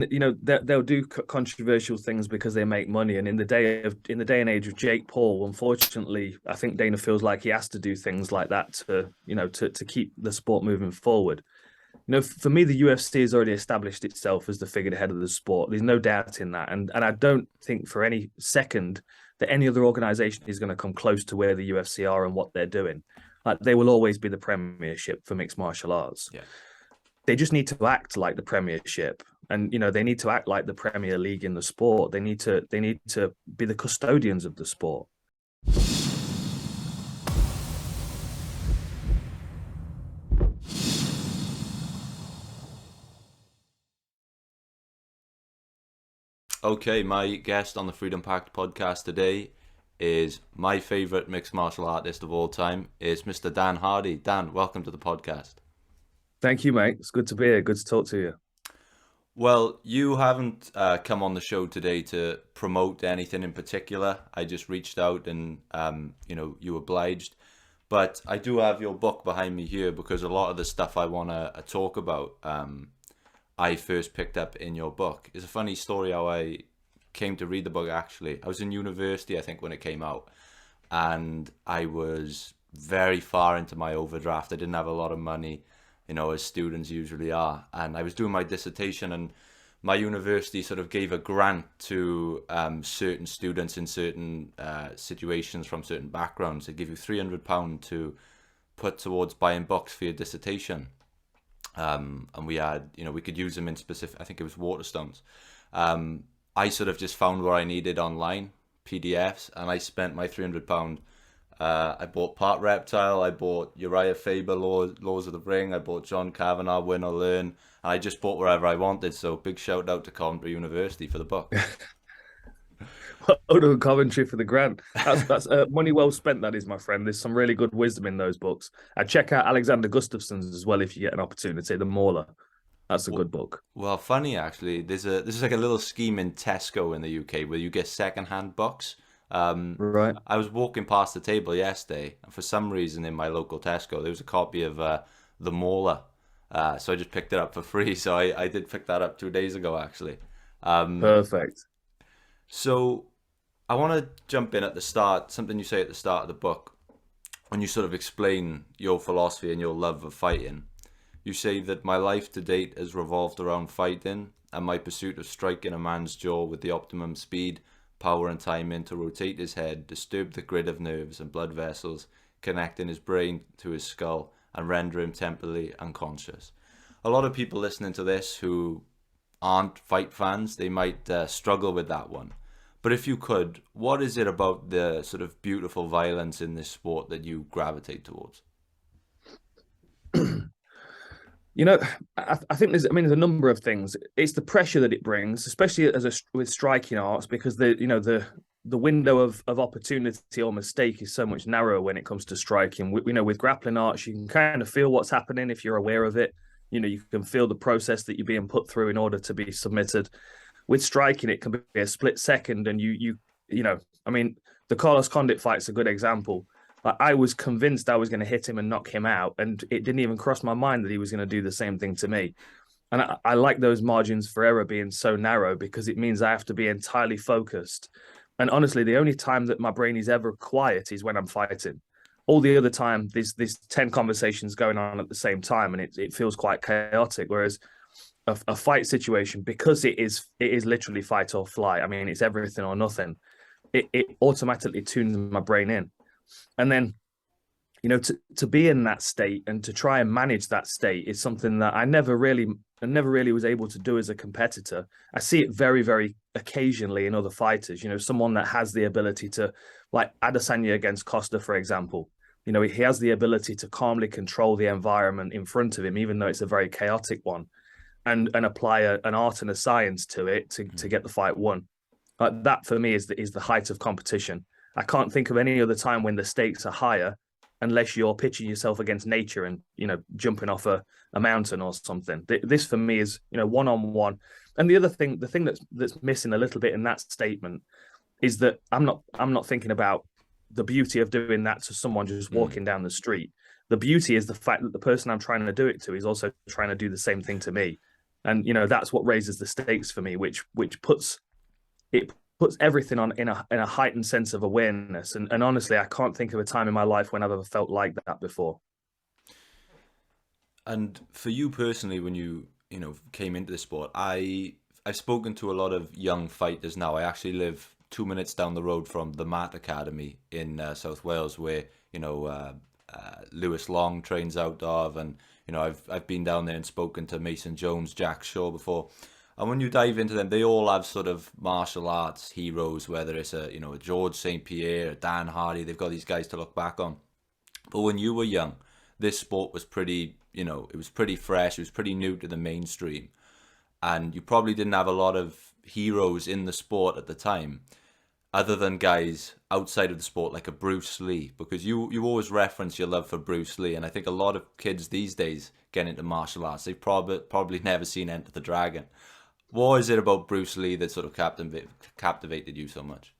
they'll do controversial things because they make money. And in the day and age of Jake Paul, unfortunately, I think Dana feels like he has to do things like that to keep the sport moving forward. For me, the UFC has already established itself as the figurehead of the sport. There's no doubt in that. And I don't think for any second that any other organization is going to come close to where the UFC are and what they're doing. Like, they will always be the premiership for mixed martial arts. Yeah. They just need to act like the premiership. And, they need to act like the Premier League in the sport. They need to be the custodians of the sport. Okay, my guest on the Freedom Pact podcast today is my favorite mixed martial artist of all time. Is Mr. Dan Hardy. Dan, welcome to the podcast. Thank you, mate. It's good to be here. Good to talk to you. Well, you haven't come on the show today to promote anything in particular. I just reached out and, you obliged. But I do have your book behind me here because a lot of the stuff I want to talk about, I first picked up in your book. It's a funny story how I came to read the book, actually. I was in university, I think, when it came out. And I was very far into my overdraft. I didn't have a lot of money, as students usually are. And I was doing my dissertation, and my university sort of gave a grant to certain students in certain situations from certain backgrounds. They give you £300 to put towards buying books for your dissertation. And we had, we could use them in specific, I think it was Waterstones. I sort of just found what I needed online, PDFs, and I spent my £300. I bought part Reptile, I bought Uriah Faber, Laws of the Ring, I bought John Kavanagh, Win or Learn, and I just bought wherever I wanted. So big shout out to Coventry University for the book. Well done, Coventry, for the grant. That's money well spent, that is, my friend. There's some really good wisdom in those books. And check out Alexander Gustafson's as well if you get an opportunity, The Mauler. That's a good book. Well, funny actually. This is like a little scheme in Tesco in the UK where you get secondhand books. Right. I was walking past the table yesterday, and for some reason in my local Tesco there was a copy of The Mauler. So I just picked it up for free. So I did pick that up 2 days ago, actually. Perfect. So I want to jump in at the start, something you say at the start of the book, when you sort of explain your philosophy and your love of fighting. You say that my life to date has revolved around fighting and my pursuit of striking a man's jaw with the optimum speed, power and timing to rotate his head, disturb the grid of nerves and blood vessels, connecting his brain to his skull and render him temporarily unconscious. A lot of people listening to this who aren't fight fans, they might struggle with that one. But if you could, what is it about the sort of beautiful violence in this sport that you gravitate towards? I think there's a number of things. It's the pressure that it brings, especially with striking arts, because the window of opportunity or mistake is so much narrower when it comes to striking. With grappling arts, you can kind of feel what's happening if you're aware of it. You can feel the process that you're being put through in order to be submitted. With striking, it can be a split second, and the Carlos Condit fight's a good example. I was convinced I was going to hit him and knock him out, and it didn't even cross my mind that he was going to do the same thing to me. And I like those margins for error being so narrow because it means I have to be entirely focused. And honestly, the only time that my brain is ever quiet is when I'm fighting. All the other time, there's 10 conversations going on at the same time, and it feels quite chaotic. Whereas a fight situation, because it is literally fight or flight. I mean, it's everything or nothing. It automatically tunes my brain in. And then, to be in that state and to try and manage that state is something that I never really was able to do as a competitor. I see it very, very occasionally in other fighters, someone that has the ability to, like Adesanya against Costa, for example. He has the ability to calmly control the environment in front of him, even though it's a very chaotic one, and apply an art and a science to it to get the fight won. That for me is the height of competition. I can't think of any other time when the stakes are higher unless you're pitching yourself against nature and, jumping off a mountain or something. This for me is, one-on-one. And the other thing, the thing that's missing a little bit in that statement is that I'm not thinking about the beauty of doing that to someone just walking down the street. The beauty is the fact that the person I'm trying to do it to is also trying to do the same thing to me. And that's what raises the stakes for me, which puts it puts everything on in a heightened sense of awareness. And honestly, I can't think of a time in my life when I've ever felt like that before. And for you personally, when came into the sport, I've spoken to a lot of young fighters now. I actually live 2 minutes down the road from the Mat Academy in South Wales, where Lewis Long trains out of, and I've been down there and spoken to Mason Jones, Jack Shaw before. And when you dive into them, they all have sort of martial arts heroes, whether it's a George St. Pierre, a Dan Hardy. They've got these guys to look back on. But when you were young, this sport was pretty, it was pretty fresh. It was pretty new to the mainstream. And you probably didn't have a lot of heroes in the sport at the time, other than guys outside of the sport like a Bruce Lee, because you always reference your love for Bruce Lee. And I think a lot of kids these days get into martial arts, they've probably never seen Enter the Dragon. What is it about Bruce Lee that sort of captivated you so much?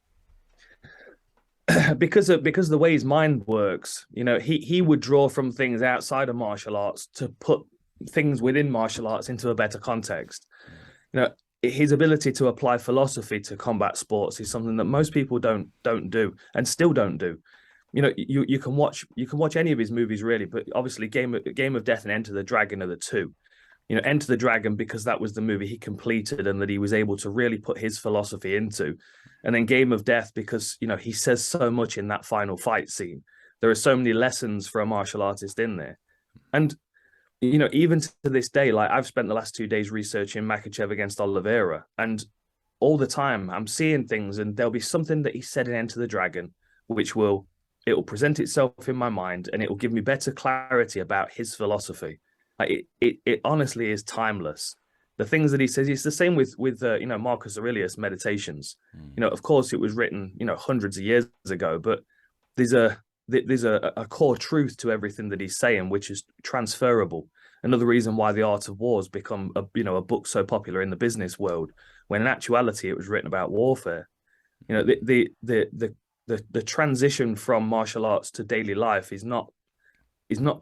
because of the way his mind works, he would draw from things outside of martial arts to put things within martial arts into a better context. His ability to apply philosophy to combat sports is something that most people don't do and still don't do. You can watch any of his movies really, but obviously Game of Death and Enter the Dragon are the two. Enter the Dragon because that was the movie he completed and that he was able to really put his philosophy into. And then Game of Death because, he says so much in that final fight scene. There are so many lessons for a martial artist in there. And, even to this day, like I've spent the last 2 days researching Makachev against Oliveira, and all the time I'm seeing things and there'll be something that he said in Enter the Dragon, it will present itself in my mind and it will give me better clarity about his philosophy. Like it honestly is timeless. The things that he says, it's the same with Marcus Aurelius Meditations. Of course it was written hundreds of years ago, but there's a core truth to everything that he's saying, which is transferable. Another reason why The Art of War has become a book so popular in the business world, when in actuality it was written about warfare. The transition from martial arts to daily life is not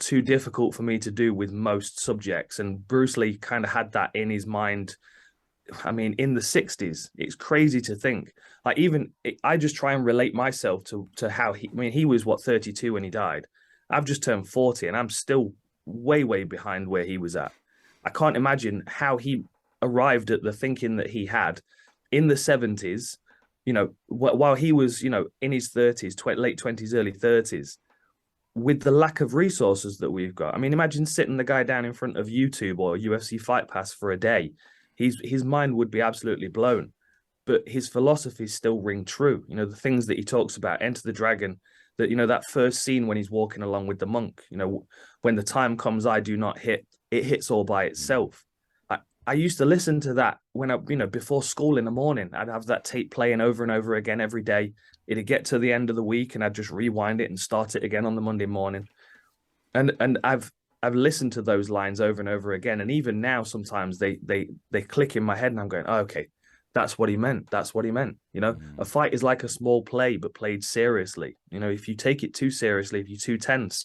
too difficult for me to do with most subjects. And Bruce Lee kind of had that in his mind. I mean, in the 60s, it's crazy to think. Like I just try and relate myself to how he was 32 when he died. I've just turned 40 and I'm still way, way behind where he was at. I can't imagine how he arrived at the thinking that he had in the 70s, while he was, in his 30s, late 20s, early 30s, with the lack of resources that we've got. I mean, imagine sitting the guy down in front of YouTube or UFC Fight Pass for a day. His mind would be absolutely blown, but his philosophies still ring true. The things that he talks about, Enter the Dragon, that, that first scene when he's walking along with the monk, when the time comes, I do not hit, it hits all by itself. I used to listen to that when before school in the morning. I'd have that tape playing over and over again every day. It'd get to the end of the week and I'd just rewind it and start it again on the Monday morning. And I've listened to those lines over and over again. And even now, sometimes they click in my head and I'm going, oh, okay, that's what he meant. That's what he meant. A fight is like a small play, but played seriously. If you take it too seriously, if you're too tense,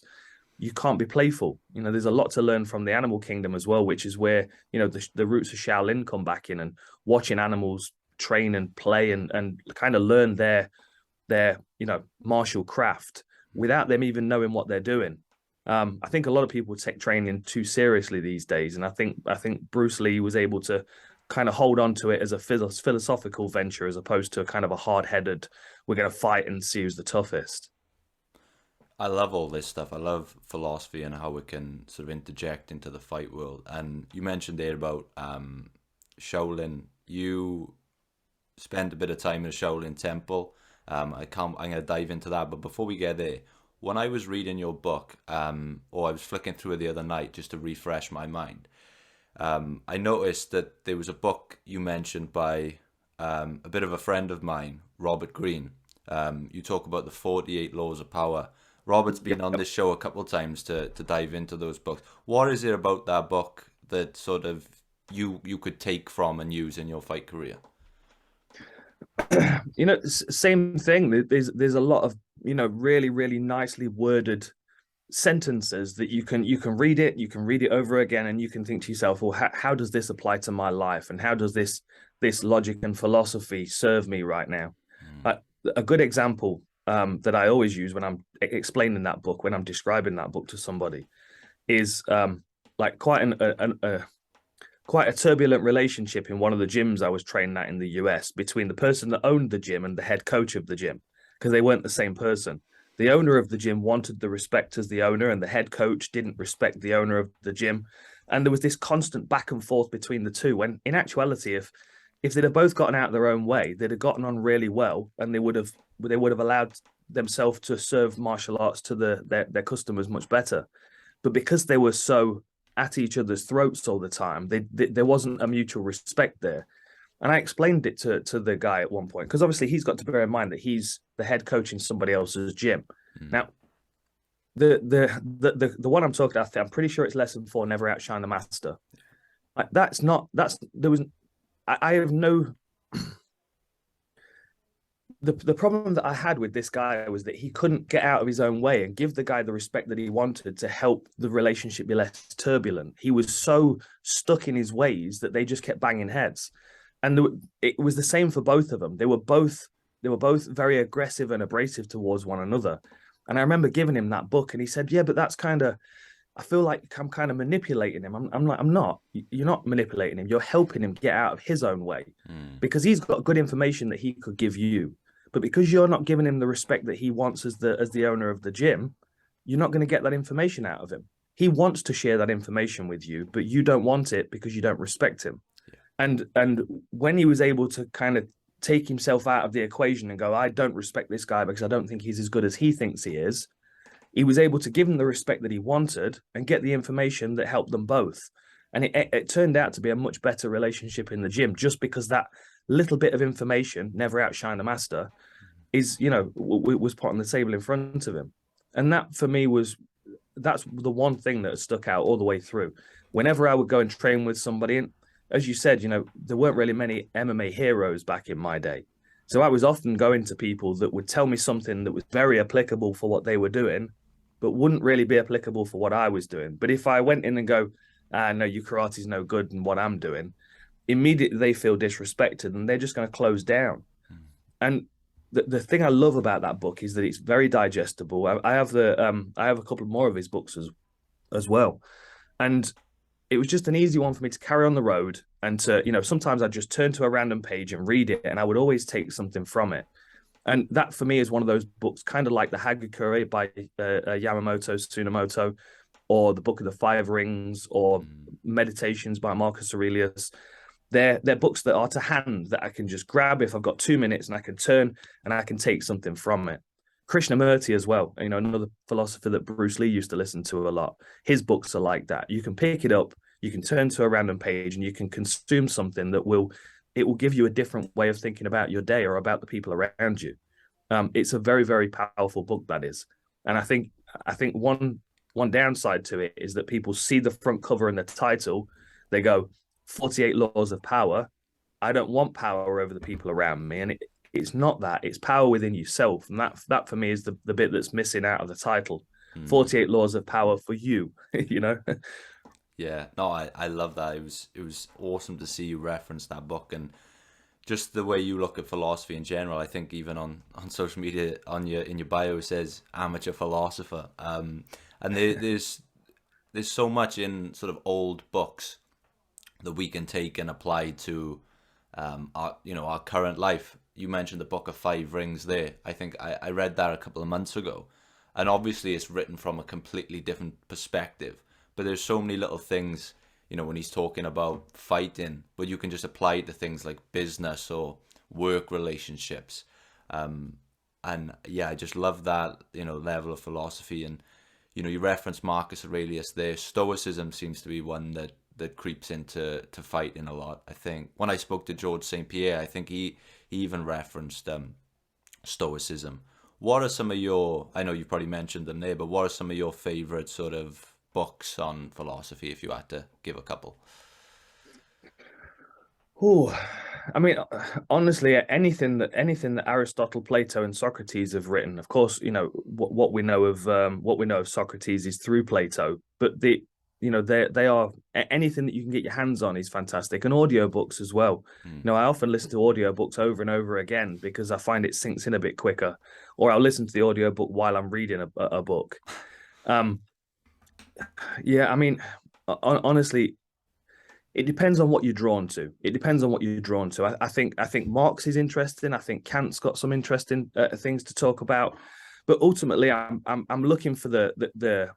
you can't be playful. There's a lot to learn from the animal kingdom as well, which is where, the roots of Shaolin come back in, and watching animals train and play and kind of learn their martial craft without them even knowing what they're doing. I think a lot of people take training too seriously these days. And I think Bruce Lee was able to kind of hold on to it as a philosophical venture, as opposed to a kind of a hard-headed, we're going to fight and see who's the toughest. I love all this stuff. I love philosophy and how it can sort of interject into the fight world. And you mentioned there about Shaolin. You spent a bit of time in a Shaolin temple. I'm going to dive into that. But before we get there, when I was reading your book, or I was flicking through it the other night just to refresh my mind, I noticed that there was a book you mentioned by a bit of a friend of mine, Robert Greene. You talk about the 48 Laws of Power. Robert's been on this show a couple of times to dive into those books. What is it about that book that sort of you could take from and use in your fight career? Same thing. There's a lot of, really, really nicely worded sentences that you can read it over again, and you can think to yourself, well, how does this apply to my life, and how does this logic and philosophy serve me right now? A good example that I always use when I'm explaining that book, when I'm describing that book to somebody, is like quite a turbulent relationship in one of the gyms I was trained at in the US between the person that owned the gym and the head coach of the gym, because they weren't the same person. The owner of the gym wanted the respect as the owner, and the head coach didn't respect the owner of the gym. And there was this constant back and forth between the two, when in actuality, if they'd have both gotten out their own way, they'd have gotten on really well, and they would have allowed themselves to serve martial arts to their customers much better. But because they were so at each other's throats all the time, there wasn't a mutual respect there. And I explained it to the guy at one point, because obviously he's got to bear in mind that he's the head coach in somebody else's gym. Now, the one I'm talking about, I'm pretty sure it's lesson 4, never outshine the master. Like, I have no. The problem that I had with this guy was that he couldn't get out of his own way and give the guy the respect that he wanted to help the relationship be less turbulent. He was so stuck in his ways that they just kept banging heads. And it was the same for both of them. They were both very aggressive and abrasive towards one another. And I remember giving him that book, and he said, yeah, but that's kind of, I feel like I'm kind of manipulating him. I'm like, I'm not. You're not manipulating him. You're helping him get out of his own way, because he's got good information that he could give you. But because you're not giving him the respect that he wants as the owner of the gym, you're not going to get that information out of him. He wants to share that information with you, but you don't want it because you don't respect him. Yeah. And when he was able to kind of take himself out of the equation and go, I don't respect this guy because I don't think he's as good as he thinks he is, he was able to give him the respect that he wanted and get the information that helped them both. And it turned out to be a much better relationship in the gym, just because that little bit of information, never outshine the master, is, was put on the table in front of him. And that for me that's the one thing that stuck out all the way through. Whenever I would go and train with somebody, and as you said, there weren't really many MMA heroes back in my day. So I was often going to people that would tell me something that was very applicable for what they were doing, but wouldn't really be applicable for what I was doing. But if I went in and go, no, your karate's no good in what I'm doing, immediately they feel disrespected and they're just going to close down. And the thing I love about that book is that it's very digestible. I have a couple more of his books as well. And it was just an easy one for me to carry on the road, and to, sometimes I'd just turn to a random page and read it, and I would always take something from it. And that for me is one of those books, kind of like the Hagakure by Yamamoto Tsunomoto, or the Book of the Five Rings, or Meditations by Marcus Aurelius. They're books that are to hand, that I can just grab if I've got 2 minutes, and I can turn and I can take something from it. Krishnamurti as well, another philosopher that Bruce Lee used to listen to a lot. His books are like that. You can pick it up, you can turn to a random page, and you can consume something that will give you a different way of thinking about your day or about the people around you. It's a very, very powerful book, that is. And I think one downside to it is that people see the front cover and the title, they go, 48 Laws of Power. I don't want power over the people around me. And it's not that. It's power within yourself. And that for me is the bit that's missing out of the title. 48 Laws of Power for you, Yeah, no, I love that. It was awesome to see you reference that book, and just the way you look at philosophy in general. I think even on social media, in your bio, it says amateur philosopher. And there's so much in sort of old books that we can take and apply to our current life. You mentioned the Book of Five Rings there. I think I read that a couple of months ago, and obviously it's written from a completely different perspective, but there's so many little things, when he's talking about fighting, but you can just apply it to things like business or work relationships. And yeah, I just love that, level of philosophy. And, you referenced Marcus Aurelius there. Stoicism seems to be one that creeps into fighting a lot. I think when I spoke to George St. Pierre, I think he even referenced Stoicism. What are some of your, I know you probably mentioned them there, but what are some of your favorite sort of books on philosophy, if you had to give a couple? Oh, I mean, honestly, anything that Aristotle, Plato, and Socrates have written. Of course, what we know of Socrates is through Plato, but they are anything that you can get your hands on is fantastic, and audiobooks as well. Mm. I often listen to audiobooks over and over again because I find it sinks in a bit quicker, or I'll listen to the audiobook while I'm reading a book. Um, yeah, I mean, honestly, it depends on what you're drawn to. It depends on what you're drawn to. I think Marx is interesting. I think Kant's got some interesting things to talk about, but ultimately, I'm looking for the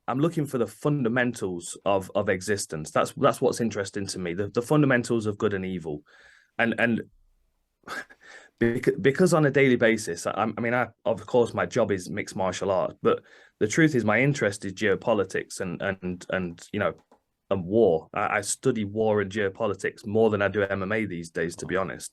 I'm looking for the fundamentals of existence. That's what's interesting to me. The fundamentals of good and evil, and because on a daily basis, I of course my job is mixed martial art, but the truth is my interest is geopolitics and war. I study war and geopolitics more than I do MMA these days, to be honest.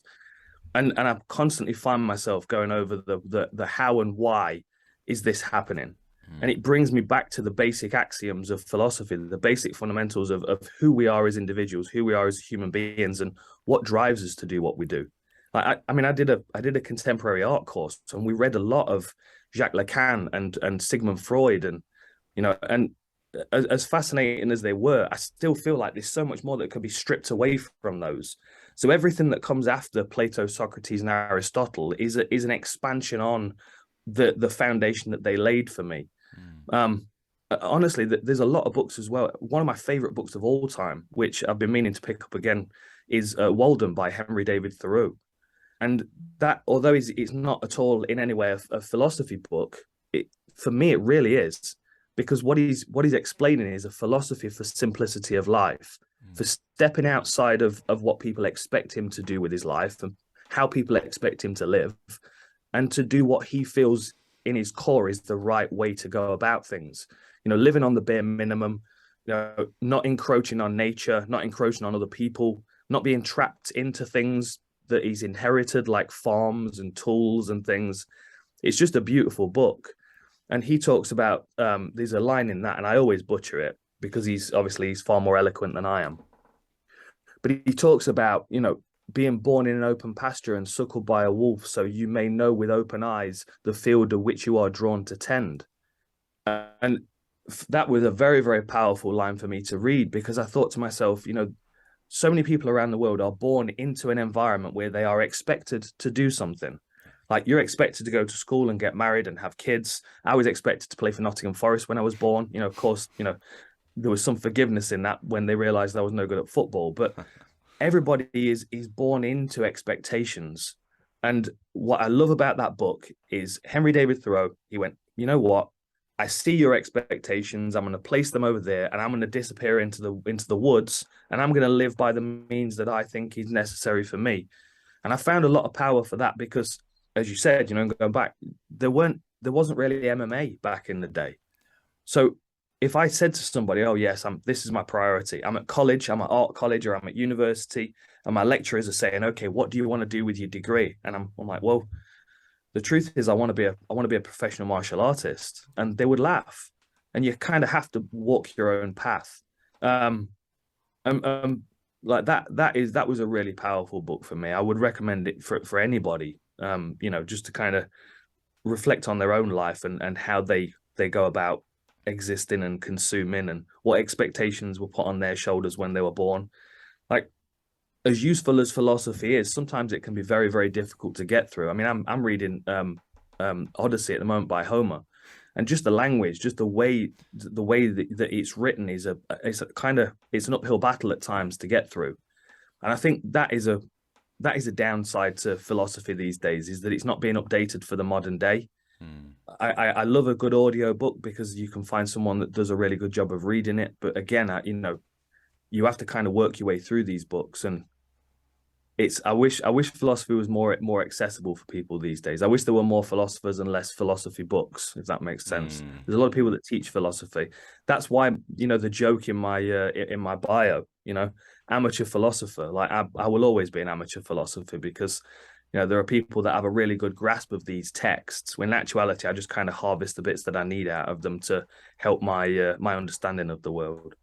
And I constantly find myself going over the how and why is this happening. And Mm. it brings me back to the basic axioms of philosophy, the basic fundamentals of who we are as individuals, who we are as human beings, and what drives us to do what we do. I did a contemporary art course, and we read a lot of Jacques Lacan and Sigmund Freud, and as fascinating as they were, I still feel like there's so much more that could be stripped away from those. So everything that comes after Plato, Socrates, and Aristotle is an expansion on the foundation that they laid for me. Mm. Um, Honestly, there's a lot of books as well. One of my favorite books of all time, which I've been meaning to pick up again, is Walden by Henry David Thoreau. And that, although it's not at all in any way a philosophy book, for me it really is, because what he's explaining is a philosophy for simplicity of life, Mm. for stepping outside of what people expect him to do with his life and how people expect him to live, and to do what he feels in his core is the right way to go about things. Living on the bare minimum, not encroaching on nature, not encroaching on other people, not being trapped into things that he's inherited, like farms and tools and things. It's just a beautiful book. And he talks about there's a line in that, and I always butcher it because he's far more eloquent than I am. But he talks about, being born in an open pasture and suckled by a wolf, so you may know with open eyes the field of which you are drawn to tend. And that was a very, very powerful line for me to read, because I thought to myself, so many people around the world are born into an environment where they are expected to do something. Like, you're expected to go to school and get married and have kids. I was expected to play for Nottingham Forest when I was born. Of course, there was some forgiveness in that when they realized I was no good at football. But everybody is born into expectations. And what I love about that book is Henry David Thoreau. He went, you know what? I see your expectations. I'm going to place them over there, and I'm going to disappear into the woods, and I'm going to live by the means that I think is necessary for me. And I found a lot of power for that because, as you said, going back, there wasn't really MMA back in the day. So if I said to somebody, "Oh yes, this is my priority. I'm at college, I'm at art college, or I'm at university," and my lecturers are saying, "Okay, what do you want to do with your degree?" And I'm like, "Well, the truth is, I want to be a professional martial artist," and they would laugh. And you kind of have to walk your own path. Um, um, um like that was a really powerful book for me. I would recommend it for anybody. Just to kind of reflect on their own life and how they go about existing and consuming, and what expectations were put on their shoulders when they were born. Like, as useful as philosophy is, sometimes it can be very, very difficult to get through. I mean, I'm reading Odyssey at the moment by Homer, and just the language, just the way that it's written it's an uphill battle at times to get through. And I think that is a downside to philosophy these days, is that it's not being updated for the modern day. Mm. I love a good audio book because you can find someone that does a really good job of reading it. But again, you have to kind of work your way through these books, and I wish philosophy was more accessible for people these days. I wish there were more philosophers and less philosophy books, if that makes sense. Mm. There's a lot of people that teach philosophy. That's why, the joke in my bio, amateur philosopher. Like, I will always be an amateur philosopher, because there are people that have a really good grasp of these texts, when in actuality I just kind of harvest the bits that I need out of them to help my understanding of the world.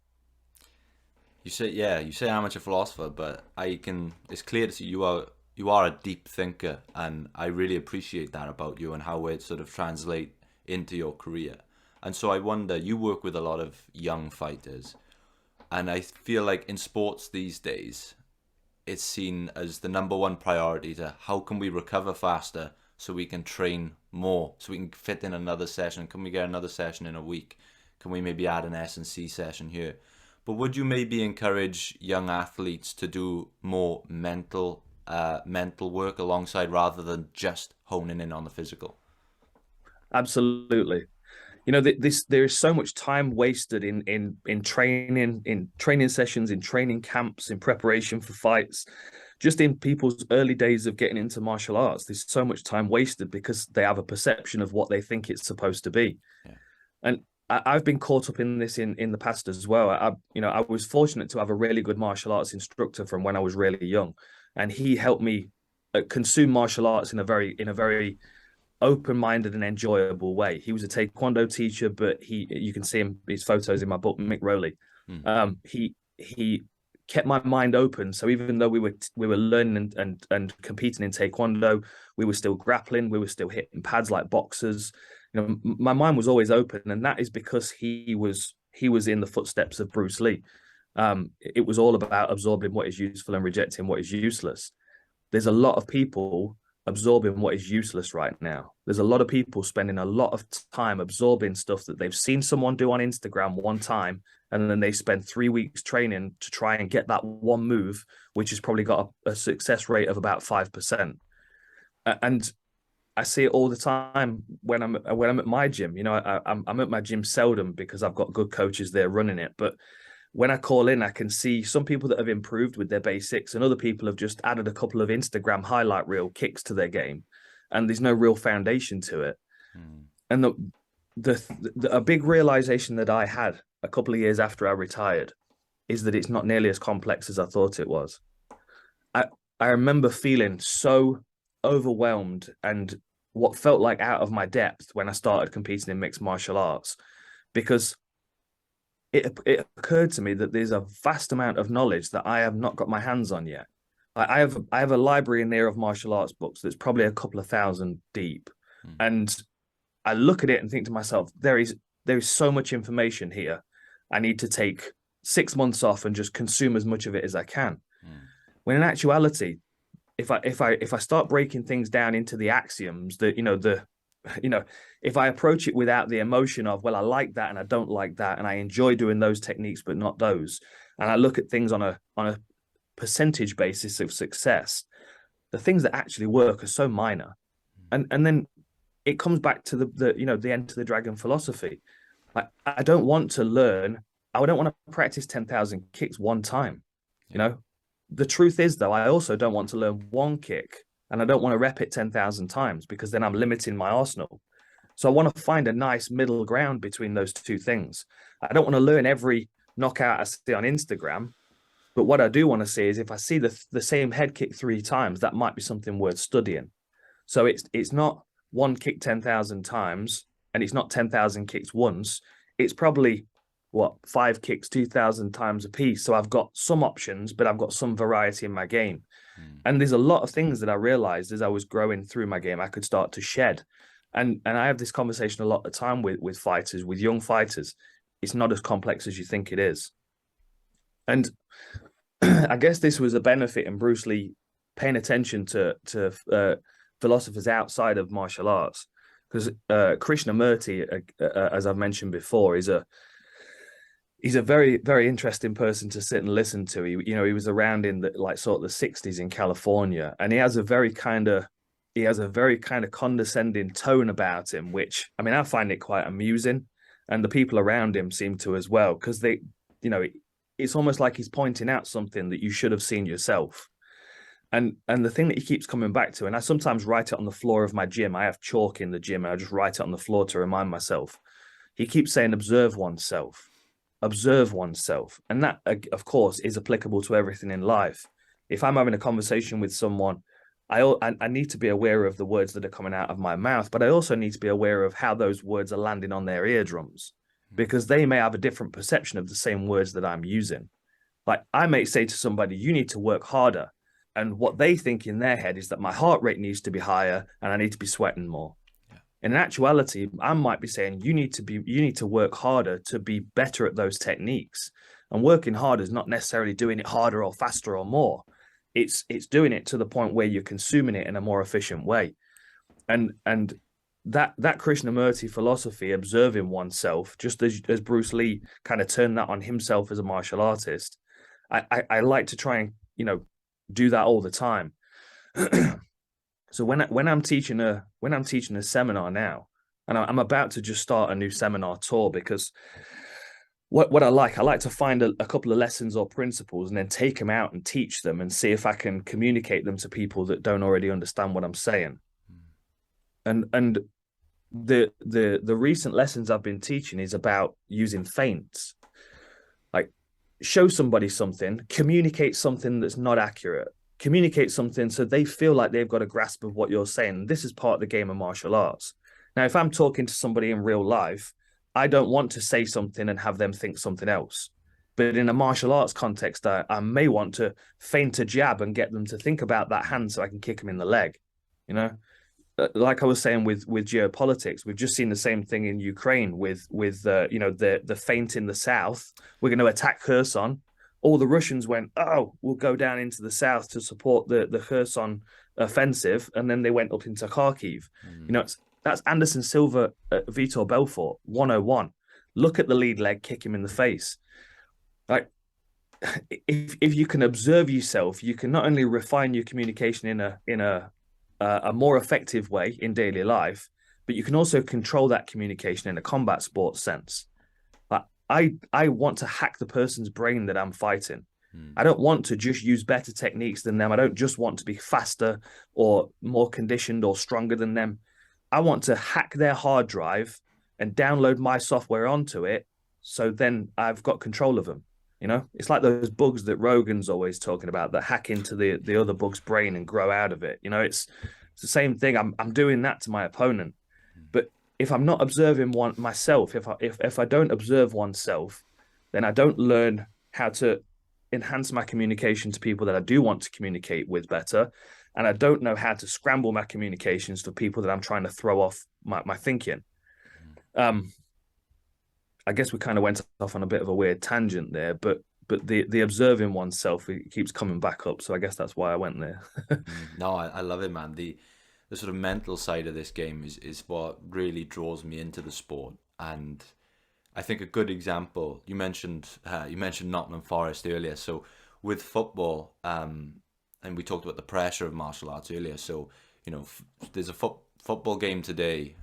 you say amateur philosopher, but it's clear to see you are a deep thinker, and I really appreciate that about you and how it sort of translate into your career. And so I wonder, you work with a lot of young fighters, and I feel like in sports these days, it's seen as the number one priority to how can we recover faster so we can train more, so we can fit in another session. Can we get another session in a week? Can we maybe add an S&C session here? But would you maybe encourage young athletes to do more mental work alongside rather than just honing in on the physical? Absolutely. You know, there is so much time wasted in training sessions, in training camps, in preparation for fights, just in people's early days of getting into martial arts. There's so much time wasted because they have a perception of what they think it's supposed to be. Yeah. And I've been caught up in this in the past as well. I was fortunate to have a really good martial arts instructor from when I was really young, and he helped me consume martial arts in a very open-minded and enjoyable way. He was a taekwondo teacher, but you can see his photos in my book, Mick Rowley. He kept my mind open. So even though we were learning and competing in taekwondo, we were still grappling, we were still hitting pads like boxers. You know, my mind was always open, and that is because he was in the footsteps of Bruce Lee. It was all about absorbing what is useful and rejecting what is useless. There's a lot of people absorbing what is useless right now. There's a lot of people spending a lot of time absorbing stuff that they've seen someone do on Instagram one time, and then they spend 3 weeks training to try and get that one move, which has probably got a success rate of about 5%. And I see it all the time when I'm at my gym. You know, I'm at my gym seldom because I've got good coaches there running it, but when I call in, I can see some people that have improved with their basics, and other people have just added a couple of Instagram highlight reel kicks to their game, and there's no real foundation to it. And a big realization that I had a couple of years after I retired is that it's not nearly as complex as I thought it was. I remember feeling so overwhelmed and what felt like out of my depth when I started competing in mixed martial arts, because it occurred to me that there's a vast amount of knowledge that I have not got my hands on yet. I have a library in there of martial arts books that's probably a couple of thousand deep, and I look at it and think to myself, there is so much information here. I need to take 6 months off and just consume as much of it as I can. When in actuality, if I start breaking things down into the axioms, if I approach it without the emotion of, well, I like that and I don't like that, and I enjoy doing those techniques but not those, and I look at things on a percentage basis of success, the things that actually work are so minor. And then it comes back to the Enter the Dragon philosophy. I don't want to learn. I don't want to practice 10,000 kicks one time. You know, the truth is, though, I also don't want to learn one kick, and I don't want to rep it 10,000 times, because then I'm limiting my arsenal. So I want to find a nice middle ground between those two things. I don't want to learn every knockout I see on Instagram, but what I do want to see is, if I see the same head kick 3 times, that might be something worth studying. So it's not one kick 10,000 times, and it's not 10,000 kicks once. It's probably 5 kicks 2,000 times a piece. So I've got some options, but I've got some variety in my game. And there's a lot of things that I realized as I was growing through my game I could start to shed. And I have this conversation a lot of time with fighters, with young fighters. It's not as complex as you think it is. And I guess this was a benefit in Bruce Lee paying attention to philosophers outside of martial arts, because Krishnamurti, as I've mentioned before, he's a very, very interesting person to sit and listen to. He was around in the sort of the 60s in California, and he has a very kind of condescending tone about him, which, I mean, I find it quite amusing, and the people around him seem to as well, because it's almost like he's pointing out something that you should have seen yourself. And the thing that he keeps coming back to, and I sometimes write it on the floor of my gym. I have chalk in the gym, and I just write it on the floor to remind myself. He keeps saying, observe oneself. Observe oneself. And that, of course, is applicable to everything in life. If I'm having a conversation with someone, I need to be aware of the words that are coming out of my mouth, but I also need to be aware of how those words are landing on their eardrums, because they may have a different perception of the same words that I'm using. Like I may say to somebody, you need to work harder. And what they think in their head is that my heart rate needs to be higher and I need to be sweating more. Yeah. In actuality, I might be saying you need to work harder to be better at those techniques. And working harder is not necessarily doing it harder or faster or more. It's doing it to the point where you're consuming it in a more efficient way. And that Krishnamurti philosophy, observing oneself, just as Bruce Lee kind of turned that on himself as a martial artist, I like to try and do that all the time. So when I'm teaching a seminar now, and I'm about to just start a new seminar tour, because what I like to find a couple of lessons or principles and then take them out and teach them and see if I can communicate them to people that don't already understand what I'm saying. And the recent lessons I've been teaching is about using feints. Like, show somebody something, communicate something that's not accurate, communicate something so they feel like they've got a grasp of what you're saying. This is part of the game of martial arts. Now, if I'm talking to somebody in real life, I don't want to say something and have them think something else. But in a martial arts context, I may want to feint a jab and get them to think about that hand so I can kick them in the leg. You know, like I was saying with geopolitics, we've just seen the same thing in Ukraine with the feint in the south. We're going to attack Kherson. All the Russians went, oh, we'll go down into the south to support the Kherson offensive, and then they went up into Kharkiv. That's Anderson Silva, Vitor Belfort 101. Look at the lead leg, kick him in the face. Like, if you can observe yourself, you can not only refine your communication in a more effective way in daily life, but you can also control that communication in a combat sports sense. Like, I want to hack the person's brain that I'm fighting. I don't want to just use better techniques than them. I don't just want to be faster or more conditioned or stronger than them. I want to hack their hard drive and download my software onto it, so then I've got control of them. It's like those bugs that Rogan's always talking about that hack into the other bug's brain and grow out of it. It's the same thing. I'm doing that to my opponent. But if I'm not observing myself, if I don't observe oneself, then I don't learn how to enhance my communication to people that I do want to communicate with better. And I don't know how to scramble my communications for people that I'm trying to throw off my thinking. I guess we kind of went off on a bit of a weird tangent there, but the observing oneself, it keeps coming back up. So I guess that's why I went there. No, I love it, man. The sort of mental side of this game is what really draws me into the sport. And I think a good example, you mentioned Nottingham Forest earlier. So with football, and we talked about the pressure of martial arts earlier. So, there's a football game today.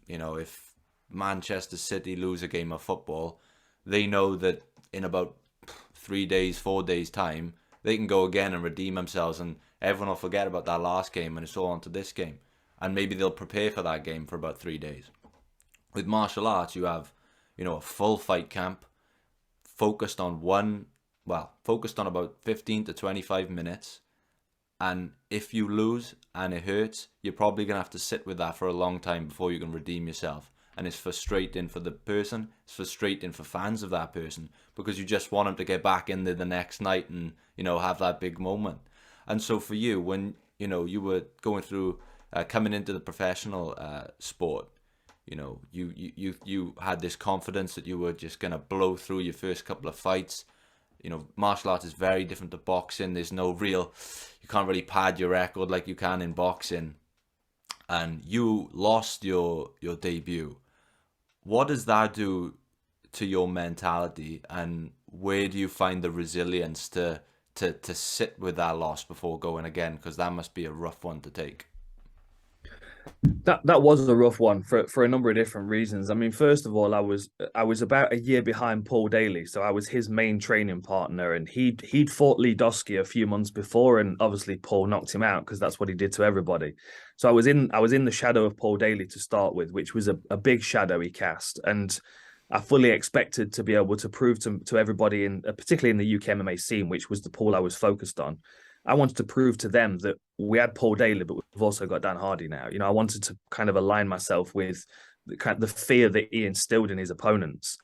If Manchester City lose a game of football, they know that in about 3 days, 4 days time, they can go again and redeem themselves, and everyone will forget about that last game and it's all on to this game. And maybe they'll prepare for that game for about 3 days. With martial arts, you have, a full fight camp focused on about 15 to 25 minutes. And if you lose and it hurts, you're probably going to have to sit with that for a long time before you can redeem yourself. And it's frustrating for the person. It's frustrating for fans of that person, because you just want them to get back in there the next night and, have that big moment. And so for you, when, you were going through, coming into the professional sport, you had this confidence that you were just going to blow through your first couple of fights. Martial arts is very different to boxing. There's no real, you can't really pad your record like you can in boxing. And you lost your debut. What does that do to your mentality, and where do you find the resilience to sit with that loss before going again? Because that must be a rough one to take. That was a rough one for a number of different reasons. I mean, first of all, I was about a year behind Paul Daly, so I was his main training partner, and he'd fought Lee Doskey a few months before, and obviously Paul knocked him out because that's what he did to everybody. So I was in the shadow of Paul Daly to start with, which was a big shadow he cast, and I fully expected to be able to prove to everybody, particularly in the UK MMA scene, which was the pool I was focused on. I wanted to prove to them that we had Paul Daly, but we've also got Dan Hardy now. I wanted to kind of align myself with the fear that he instilled in his opponents.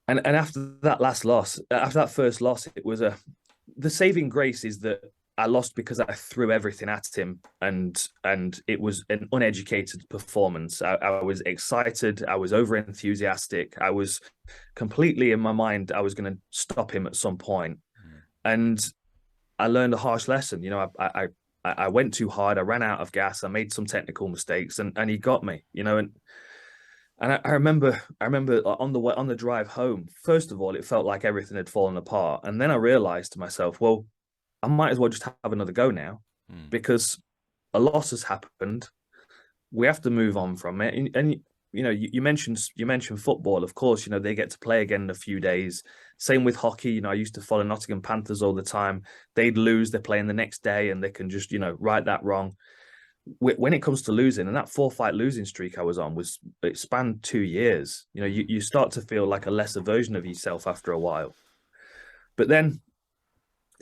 And after that last loss, after that first loss, it was the saving grace is that I lost because I threw everything at him, and it was an uneducated performance. I was excited, I was over enthusiastic, I was completely in my mind. I was going to stop him at some point, and I learned a harsh lesson. I went too hard. I ran out of gas. I made some technical mistakes, and he got me. And I remember on the drive home. First of all, it felt like everything had fallen apart, and then I realized to myself, well, I might as well just have another go now, because a loss has happened. We have to move on from it. And you mentioned football. Of course, they get to play again in a few days. Same with hockey. I used to follow Nottingham Panthers all the time. They'd lose, they're playing the next day, and they can just right that wrong. When it comes to losing, and that 4-fight losing streak I was on it spanned 2 years. You start to feel like a lesser version of yourself after a while. But then,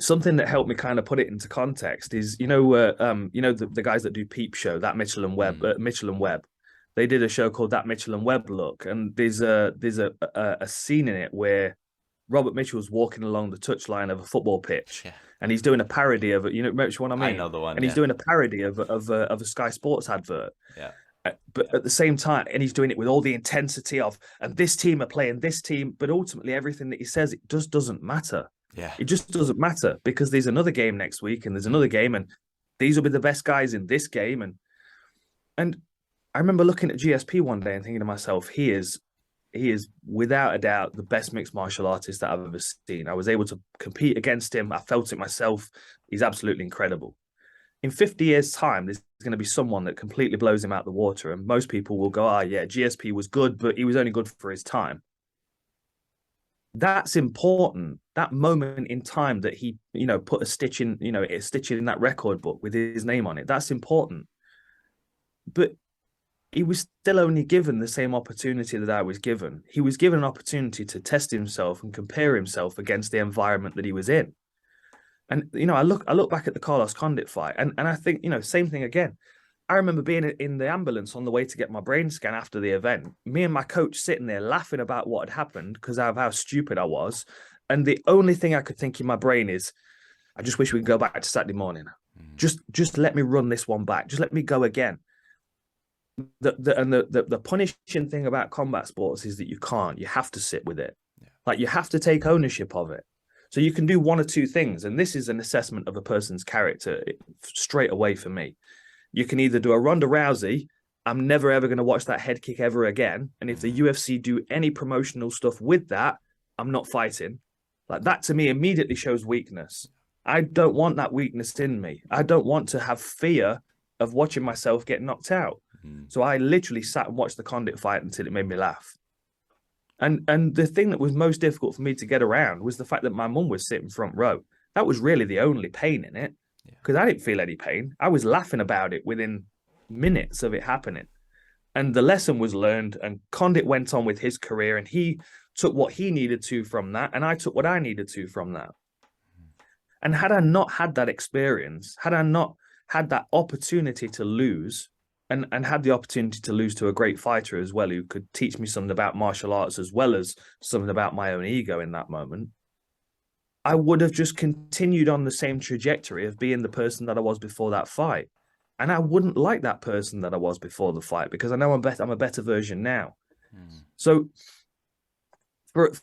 something that helped me kind of put it into context is, the guys that do Peep Show, that Mitchell and Webb, they did a show called That Mitchell and Webb Look, and there's a scene in it where Robert Mitchell's walking along the touchline of a football pitch, and he's doing a parody of it. Which one I mean? I know the one. And he's doing a parody of a Sky Sports advert. Yeah. But at the same time, and he's doing it with all the intensity of, and this team are playing this team, but ultimately everything that he says, it just doesn't matter. Yeah. It just doesn't matter, because there's another game next week, and there's another game, and these will be the best guys in this game. And I remember looking at GSP one day and thinking to myself, he is without a doubt the best mixed martial artist that I've ever seen. I was able to compete against him. I felt it myself. He's absolutely incredible. In 50 years' time, there's going to be someone that completely blows him out the water, and most people will go, yeah, GSP was good, but he was only good for his time. That's important. That moment in time that he, put a stitch in that record book with his name on it. That's important. But he was still only given the same opportunity that I was given. He was given an opportunity to test himself and compare himself against the environment that he was in. And, I look back at the Carlos Condit fight, and I think, same thing again. I remember being in the ambulance on the way to get my brain scan after the event, me and my coach sitting there laughing about what had happened because of how stupid I was. And the only thing I could think in my brain is, I just wish we could go back to Saturday morning. Just let me run this one back. Just let me go again. The punishing thing about combat sports is that you have to sit with it. Yeah. Like, you have to take ownership of it. So you can do one or two things. And this is an assessment of a person's character straight away for me. You can either do a Ronda Rousey, I'm never ever going to watch that head kick ever again. And if the UFC do any promotional stuff with that, I'm not fighting. Like, that to me immediately shows weakness. I don't want that weakness in me. I don't want to have fear of watching myself get knocked out. So I literally sat and watched the Condit fight until it made me laugh. And the thing that was most difficult for me to get around was the fact that my mum was sitting front row. That was really the only pain in it, because I didn't feel any pain. I was laughing about it within minutes of it happening. And the lesson was learned, and Condit went on with his career, and he took what he needed to from that, and I took what I needed to from that. And had I not had that experience, had I not had that opportunity to lose, and had the opportunity to lose to a great fighter as well, who could teach me something about martial arts as well as something about my own ego in that moment, I would have just continued on the same trajectory of being the person that I was before that fight. And I wouldn't like that person that I was before the fight, because I know I'm a better version now. So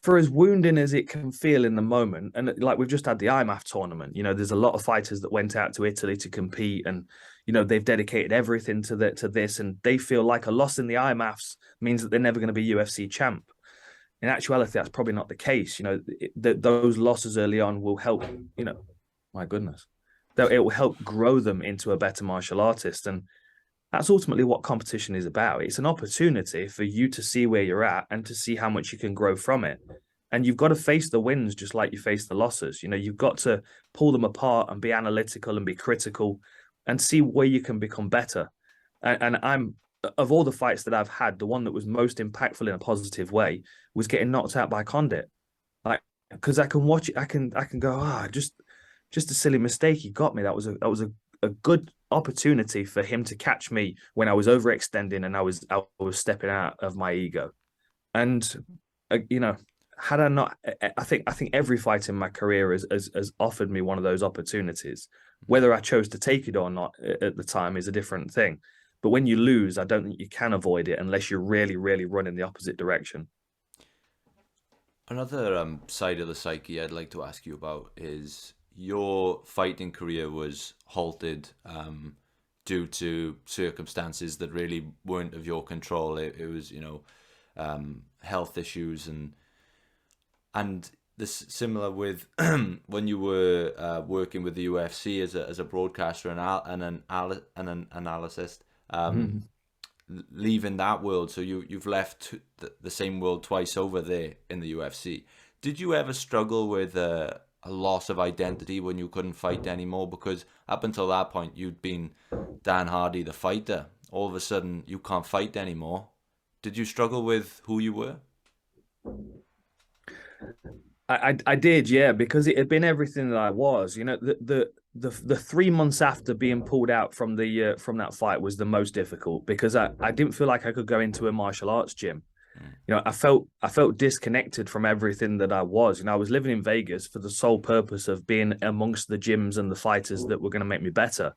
for as wounding as it can feel in the moment, and like we've just had the IMAF tournament, there's a lot of fighters that went out to Italy to compete, and they've dedicated everything to this, and they feel like a loss in the IMAFs means that they're never going to be UFC champ. In actuality, that's probably not the case. Those losses early on will help. My goodness, it will help grow them into a better martial artist, and that's ultimately what competition is about. It's an opportunity for you to see where you're at and to see how much you can grow from it. And you've got to face the wins just like you face the losses. You've got to pull them apart and be analytical and be critical and see where you can become better. And I'm, of all the fights that I've had, the one that was most impactful in a positive way was getting knocked out by Condit. Like, because I can watch it, I can go, just a silly mistake. He got me. That was a good opportunity for him to catch me when I was overextending and I was stepping out of my ego. And had I not, I think every fight in my career has offered me one of those opportunities. Whether I chose to take it or not at the time is a different thing. But when you lose, I don't think you can avoid it unless you're really, really running the opposite direction. Another side of the psyche I'd like to ask you about is your fighting career was halted due to circumstances that really weren't of your control. It was, health issues and this similar with when you were working with the UFC as a broadcaster and an analyst. Mhm. Leaving that world, so you've left the same world twice over there in the UFC. Did you ever struggle with a loss of identity when you couldn't fight anymore? Because up until that point, you'd been Dan Hardy, the fighter. All of a sudden, you can't fight anymore. Did you struggle with who you were? I did, yeah, because it had been everything that I was. The 3 months after being pulled out from that fight was the most difficult because I didn't feel like I could go into a martial arts gym. I felt disconnected from everything that I was. I was living in Vegas for the sole purpose of being amongst the gyms and the fighters that were going to make me better.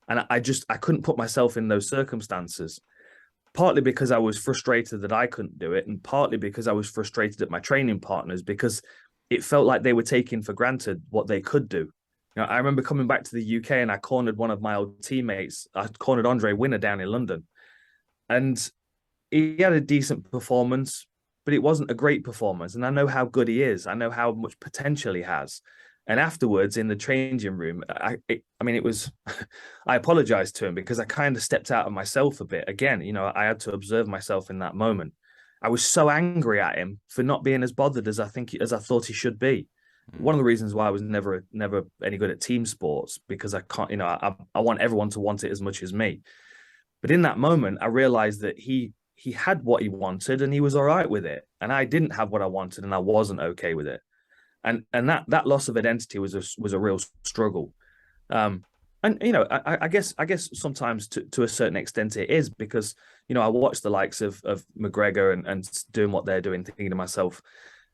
And I couldn't put myself in those circumstances. Partly because I was frustrated that I couldn't do it, and partly because I was frustrated at my training partners because it felt like they were taking for granted what they could do. I remember coming back to the UK and I cornered one of my old teammates. I cornered Andre Winner down in London, and he had a decent performance, but it wasn't a great performance. And I know how good he is. I know how much potential he has. And afterwards, in the changing room, it was, I apologized to him because I kind of stepped out of myself a bit. Again, I had to observe myself in that moment. I was so angry at him for not being as bothered as I thought he should be. One of the reasons why I was never any good at team sports, because I can't, I want everyone to want it as much as me. But in that moment, I realized that he had what he wanted and he was all right with it, and I didn't have what I wanted and I wasn't okay with it. And that loss of identity was a real struggle. And I guess sometimes to a certain extent it is, because I watch the likes of McGregor and doing what they're doing, thinking to myself,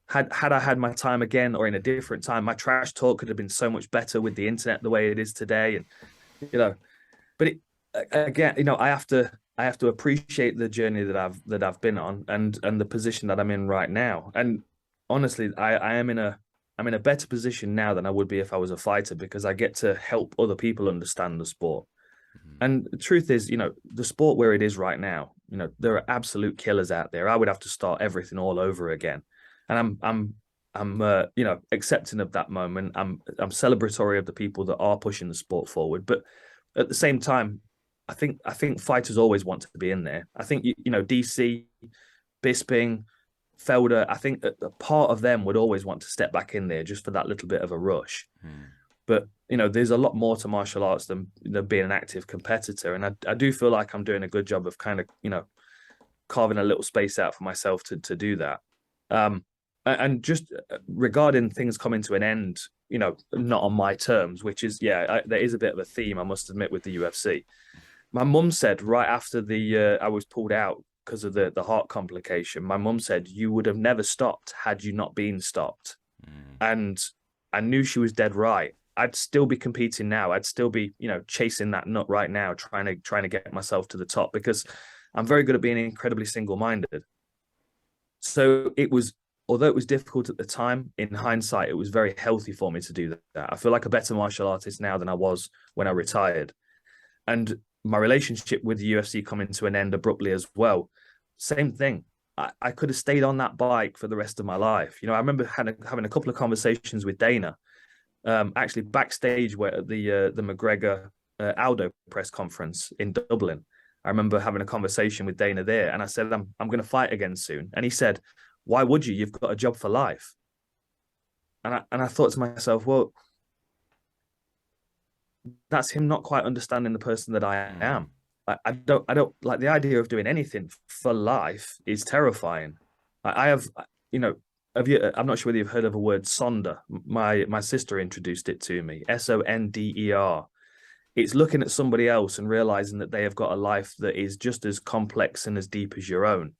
had I had my time again or in a different time, my trash talk could have been so much better with the internet the way it is today. And but again, I have to appreciate the journey that I've been on, and the position that I'm in right now. And honestly, I'm in a better position now than I would be if I was a fighter, because I get to help other people understand the sport. And the truth is, the sport where it is right now, there are absolute killers out there. I would have to start everything all over again. And I'm accepting of that moment. I'm celebratory of the people that are pushing the sport forward. But at the same time, I think fighters always want to be in there. I think DC, Bisping, Felder, I think a part of them would always want to step back in there just for that little bit of a rush. But there's a lot more to martial arts than being an active competitor, and I do feel like I'm doing a good job of kind of carving a little space out for myself to do that. And just regarding things coming to an end, not on my terms, which is there is a bit of a theme, I must admit, with the UFC. My mum said right after I was pulled out because of the heart complication, my mum said, you would have never stopped had you not been stopped. And I knew she was dead right. I'd still be competing now. I'd still be, chasing that nut right now, trying to get myself to the top, because I'm very good at being incredibly single-minded. So although it was difficult at the time, in hindsight, it was very healthy for me to do that. I feel like a better martial artist now than I was when I retired. And my relationship with the UFC coming to an end abruptly as well. Same thing. I could have stayed on that bike for the rest of my life. I remember having a couple of conversations with Dana, actually backstage where at the McGregor Aldo press conference in Dublin. I remember having a conversation with Dana there, and I said, I'm going to fight again soon. And he said, why would you? You've got a job for life. And I thought to myself, well, that's him not quite understanding the person that I am. I don't like the idea of doing anything for life is terrifying. I have, I'm not sure whether you've heard of a word, sonder. My sister introduced it to me, SONDER. It's looking at somebody else and realizing that they have got a life that is just as complex and as deep as your own.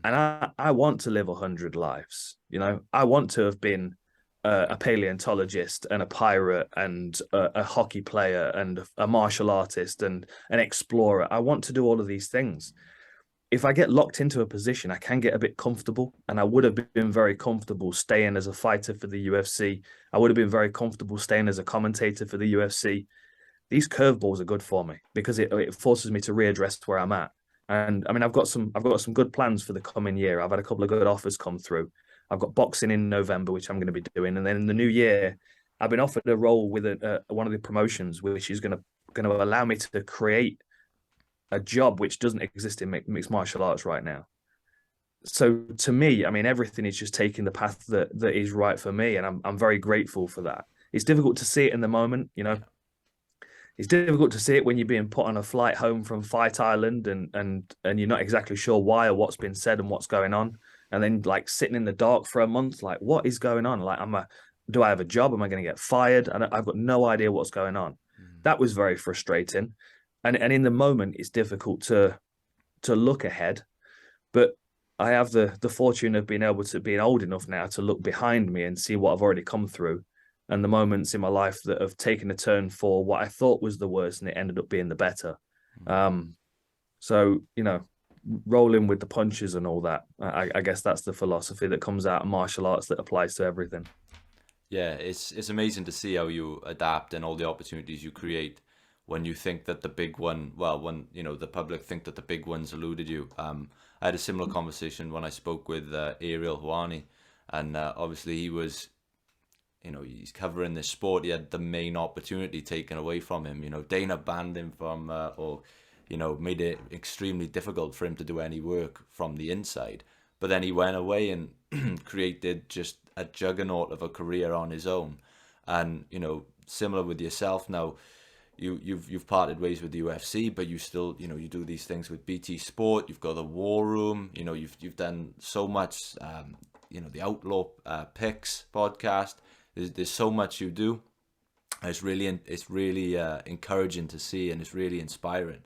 And I want to live 100 lives. You know, I want to have been a paleontologist and a pirate and a hockey player and a martial artist and an explorer. I want to do all of these things. If I get locked into a position, I can get a bit comfortable. And I would have been very comfortable staying as a fighter for the UFC. I would have been very comfortable staying as a commentator for the UFC. These curveballs are good for me because it forces me to readdress where I'm at. And I mean, I've got some good plans for the coming year. I've had a couple of good offers come through. I've got boxing in November, which I'm going to be doing, and then in the new year, I've been offered a role with one of the promotions, which is going to allow me to create a job which doesn't exist in mixed martial arts right now. So to me, I mean, everything is just taking the path that is right for me, and I'm very grateful for that. It's difficult to see it in the moment, you know. It's difficult to see it when you're being put on a flight home from Fight Island and you're not exactly sure why or what's been said and what's going on. And then like sitting in the dark for a month, like what is going on? Like, do I have a job? Am I going to get fired? And I've got no idea what's going on. That was very frustrating. And in the moment, it's difficult to look ahead. But I have the fortune of being able to being old enough now to look behind me and see what I've already come through and the moments in my life that have taken a turn for what I thought was the worst and it ended up being the better. So, you know, rolling with the punches and all that, I guess that's the philosophy that comes out of martial arts that applies to everything. Yeah, it's amazing to see how you adapt and all the opportunities you create when you think that the big one, well, when you know the public think that the big one's eluded you. I had a similar conversation when I spoke with Ariel Houani, and obviously he was, you know, he's covering this sport. He had the main opportunity taken away from him. You know, Dana banned him from, or, you know, made it extremely difficult for him to do any work from the inside. But then he went away and created just a juggernaut of a career on his own. And, you know, similar with yourself now, you've parted ways with the UFC, but you still, you know, you do these things with BT Sport. You've got the War Room. You know, you've done so much. You know, the Outlaw Picks podcast. There's so much you do. It's really encouraging to see, and it's really inspiring.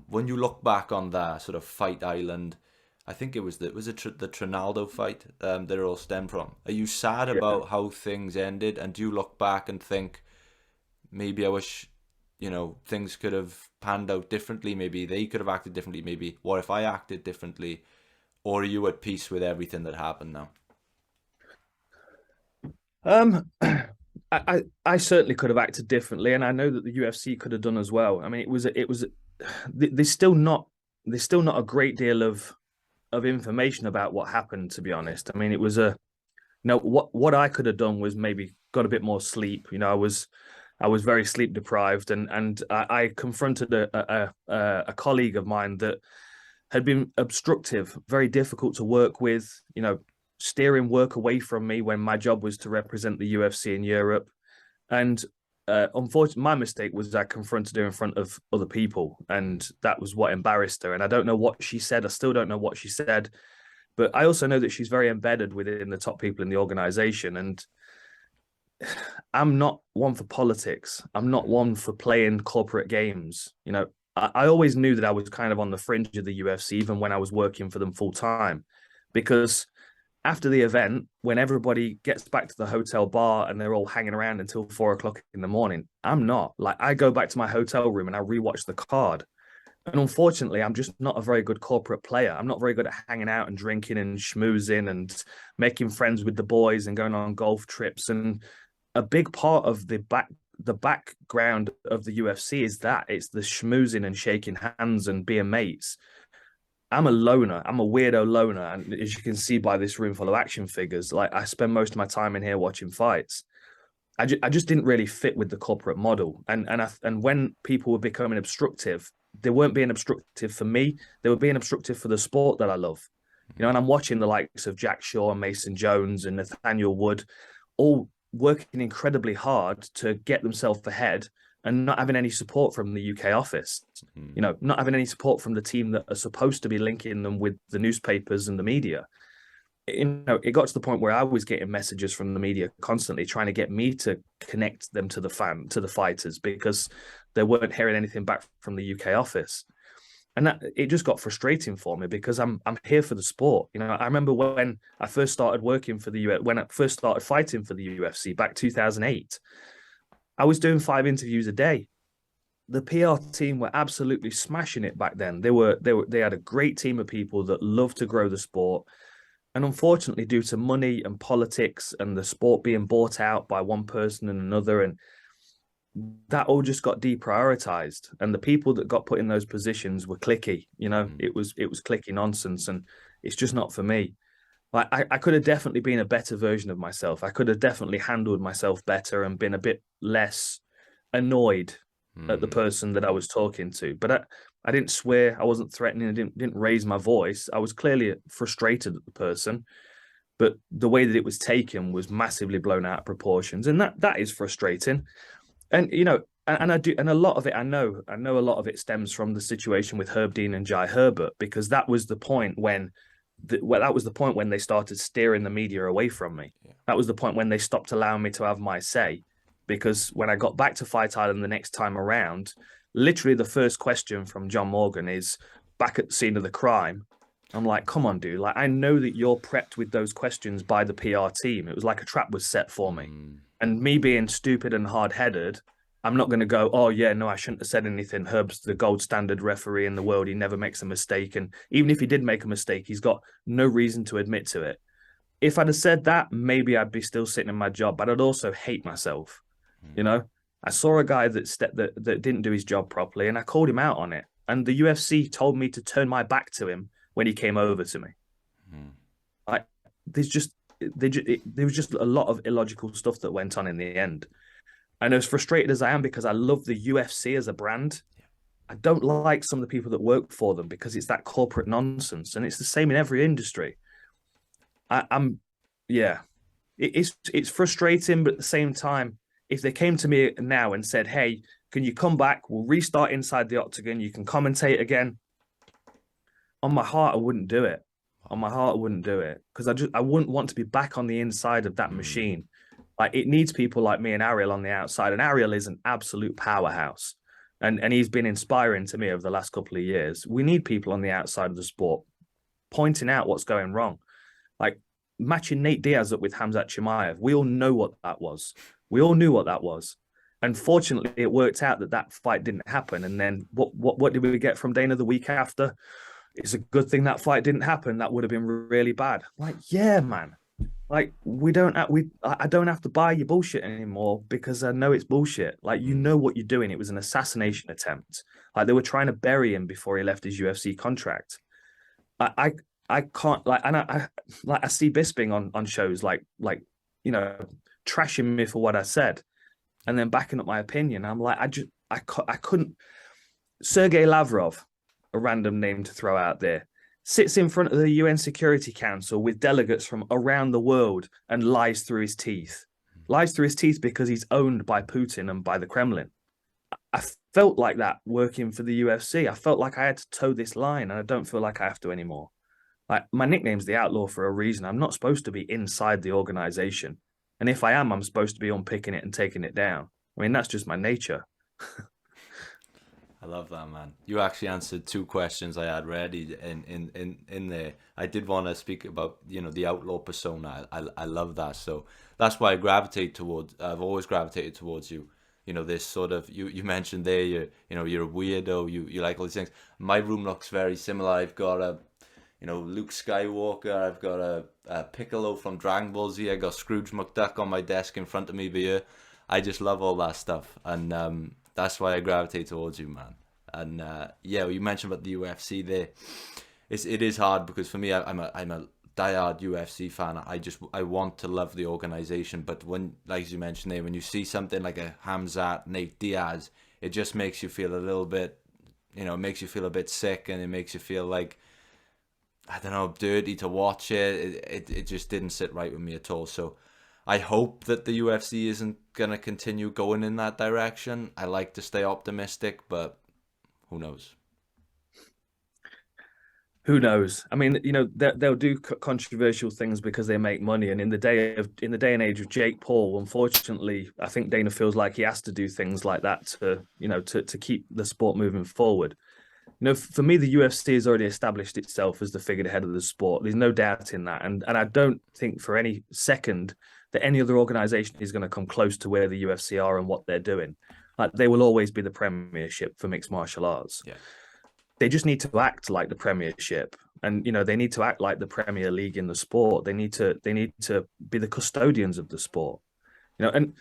When you look back on that sort of Fight Island, I think it was the Trinaldo fight that it all stemmed from. Are you sad about how things ended, and do you look back and think maybe I wish, you know, things could have panned out differently? Maybe they could have acted differently. Maybe what if I acted differently? Or are you at peace with everything that happened now? I certainly could have acted differently, and I know that the UFC could have done as well. I mean, it was there's still not a great deal of information about what happened, to be honest. I mean, it was what I could have done was maybe got a bit more sleep. You know, I was very sleep deprived, and I confronted a colleague of mine that had been obstructive, very difficult to work with. You know, steering work away from me when my job was to represent the UFC in Europe. And unfortunately, my mistake was I confronted her in front of other people, and that was what embarrassed her. And I don't know what she said. I still don't know what she said. But I also know that she's very embedded within the top people in the organization. And I'm not one for politics. I'm not one for playing corporate games. You know, I always knew that I was kind of on the fringe of the UFC, even when I was working for them full time, because after the event, when everybody gets back to the hotel bar and they're all hanging around until 4 o'clock in the morning, I'm not. Like, I go back to my hotel room and I rewatch the card. And unfortunately, I'm just not a very good corporate player. I'm not very good at hanging out and drinking and schmoozing and making friends with the boys and going on golf trips. And a big part of the background of the UFC is that it's the schmoozing and shaking hands and being mates. I'm a loner. I'm a weirdo loner. And as you can see by this room full of action figures, like I spend most of my time in here watching fights. I just didn't really fit with the corporate model. And when people were becoming obstructive, they weren't being obstructive for me. They were being obstructive for the sport that I love. You know, and I'm watching the likes of Jack Shaw, Mason Jones, and Nathaniel Wood, all working incredibly hard to get themselves ahead and not having any support from the UK office, you know, not having any support from the team that are supposed to be linking them with the newspapers and the media. You know, it got to the point where I was getting messages from the media constantly trying to get me to connect them to the fighters, because they weren't hearing anything back from the UK office. And that it just got frustrating for me because I'm here for the sport. You know, I remember when I first started working for the when I first started fighting for the UFC back 2008, I was doing 5 interviews a day. The PR team were absolutely smashing it back then. They had a great team of people that loved to grow the sport. And unfortunately, due to money and politics and the sport being bought out by one person and another, and that all just got deprioritized. And the people that got put in those positions were cliquey. You know, it was cliquey nonsense, and it's just not for me. Like I could have definitely been a better version of myself. I could have definitely handled myself better and been a bit less annoyed at the person that I was talking to. But I didn't swear. I wasn't threatening. I didn't raise my voice. I was clearly frustrated at the person, but the way that it was taken was massively blown out of proportions, and that is frustrating. And you know, and I do, and a lot of it, I know a lot of it stems from the situation with Herb Dean and Jai Herbert, because that was the point when that was the point when they started steering the media away from me. Yeah. That was the point when they stopped allowing me to have my say. Because when I got back to Fight Island the next time around, literally the first question from John Morgan is back at the scene of the crime. I'm like, come on, dude. Like, I know that you're prepped with those questions by the PR team. It was like a trap was set for me. And me being stupid and hard-headed, I'm not going to go, oh, yeah, no, I shouldn't have said anything. Herb's the gold standard referee in the world. He never makes a mistake. And even if he did make a mistake, he's got no reason to admit to it. If I'd have said that, maybe I'd be still sitting in my job, but I'd also hate myself. You know, I saw a guy that didn't do his job properly, and I called him out on it. And the UFC told me to turn my back to him when he came over to me. There was just a lot of illogical stuff that went on in the end. And as frustrated as I am, because I love the UFC as a brand, I don't like some of the people that work for them because it's that corporate nonsense, and it's the same in every industry. It's frustrating, but at the same time, if they came to me now and said, hey, can you come back? We'll restart inside the octagon. You can commentate again. On my heart, I wouldn't do it. On my heart, I wouldn't do it because I wouldn't want to be back on the inside of that machine. Like, it needs people like me and Ariel on the outside. And Ariel is an absolute powerhouse. And he's been inspiring to me over the last couple of years. We need people on the outside of the sport pointing out what's going wrong. Like matching Nate Diaz up with Khamzat Chimaev. We all know what that was. We all knew what that was. Unfortunately, it worked out that fight didn't happen. And then what did we get from Dana the week after? It's a good thing that fight didn't happen. That would have been really bad. Like, yeah, man. Like, I don't have to buy your bullshit anymore because I know it's bullshit. Like, you know what you're doing. It was an assassination attempt. Like, they were trying to bury him before he left his UFC contract. I can't, like, and I see Bisping on shows like you know, trashing me for what I said and then backing up my opinion. I'm like, I couldn't. Sergei Lavrov, a random name to throw out there, sits in front of the UN Security Council with delegates from around the world and lies through his teeth. Lies through his teeth because he's owned by Putin and by the Kremlin. I felt like that working for the UFC. I felt like I had to toe this line, and I don't feel like I have to anymore. Like, my nickname's the Outlaw for a reason. I'm not supposed to be inside the organization. And if I am, I'm supposed to be unpicking it and taking it down. I mean, that's just my nature. I love that, man. You actually answered 2 questions I had ready in there. I did want to speak about, you know, the outlaw persona. I love that. So that's why I've always gravitated towards you. You know, this sort of, you mentioned there, you're a weirdo, you like all these things. My room looks very similar. I've got a, you know, Luke Skywalker, I've got a Piccolo from Dragon Ball Z, I got Scrooge McDuck on my desk in front of me here. I just love all that stuff. And that's why I gravitate towards you, man. And yeah, you mentioned about the UFC there. It is hard because for me, I'm a diehard UFC fan. I want to love the organization, but when, like you mentioned there, when you see something like a Khamzat, Nate Diaz, it just makes you feel a little bit, you know, it makes you feel a bit sick, and it makes you feel like, I don't know, dirty to watch it. It just didn't sit right with me at all. So I hope that the UFC isn't going to continue going in that direction. I like to stay optimistic, but who knows? Who knows? I mean, you know, they'll do controversial things because they make money. And in the day and age of Jake Paul, unfortunately, I think Dana feels like he has to do things like that to, you know, to keep the sport moving forward. For me, the UFC has already established itself as the figurehead of the sport. There's no doubt in that. And I don't think for any second that any other organization is going to come close to where the UFC are and what they're doing. Like, they will always be the premiership for mixed martial arts. Yeah. They just need to act like the premiership. And, they need to act like the Premier League in the sport. They need to be the custodians of the sport. And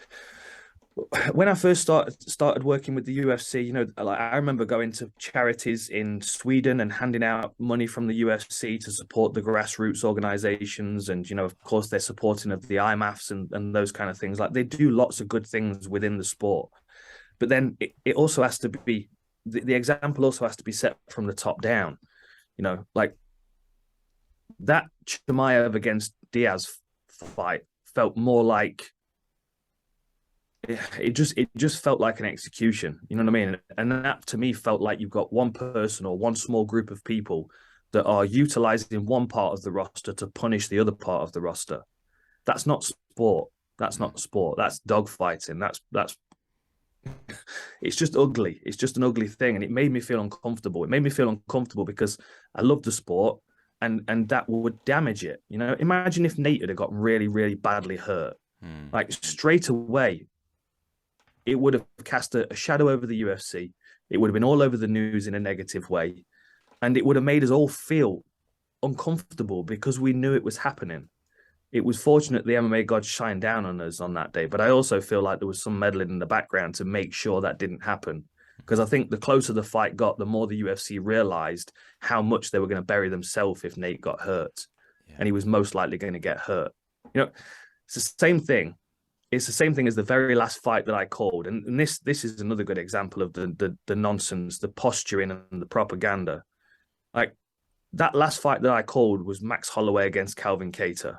when I first started working with the UFC, like, I remember going to charities in Sweden and handing out money from the UFC to support the grassroots organizations. And, of course, they're supporting of the IMAFs and those kind of things. Like, they do lots of good things within the sport. But then it also has to be, the example also has to be set from the top down. Like, that Chimaev against Diaz fight felt more like, it just felt like an execution. You know what I mean? And that to me felt like you've got one person or one small group of people that are utilizing one part of the roster to punish the other part of the roster. That's not sport. That's not sport. That's dogfighting. That's it's just ugly. It's just an ugly thing. And it made me feel uncomfortable. It made me feel uncomfortable because I love the sport and that would damage it. Imagine if Nate had gotten really, really badly hurt. Like, straight away, it would have cast a shadow over the UFC. It would have been all over the news in a negative way. And it would have made us all feel uncomfortable because we knew it was happening. It was fortunate the MMA gods shined down on us on that day. But I also feel like there was some meddling in the background to make sure that didn't happen. Because I think the closer the fight got, the more the UFC realized how much they were going to bury themselves if Nate got hurt. Yeah. And he was most likely going to get hurt. It's the same thing. It's the same thing as the very last fight that I called. And this is another good example of the nonsense, the posturing and the propaganda. Like, that last fight that I called was Max Holloway against Calvin Kattar,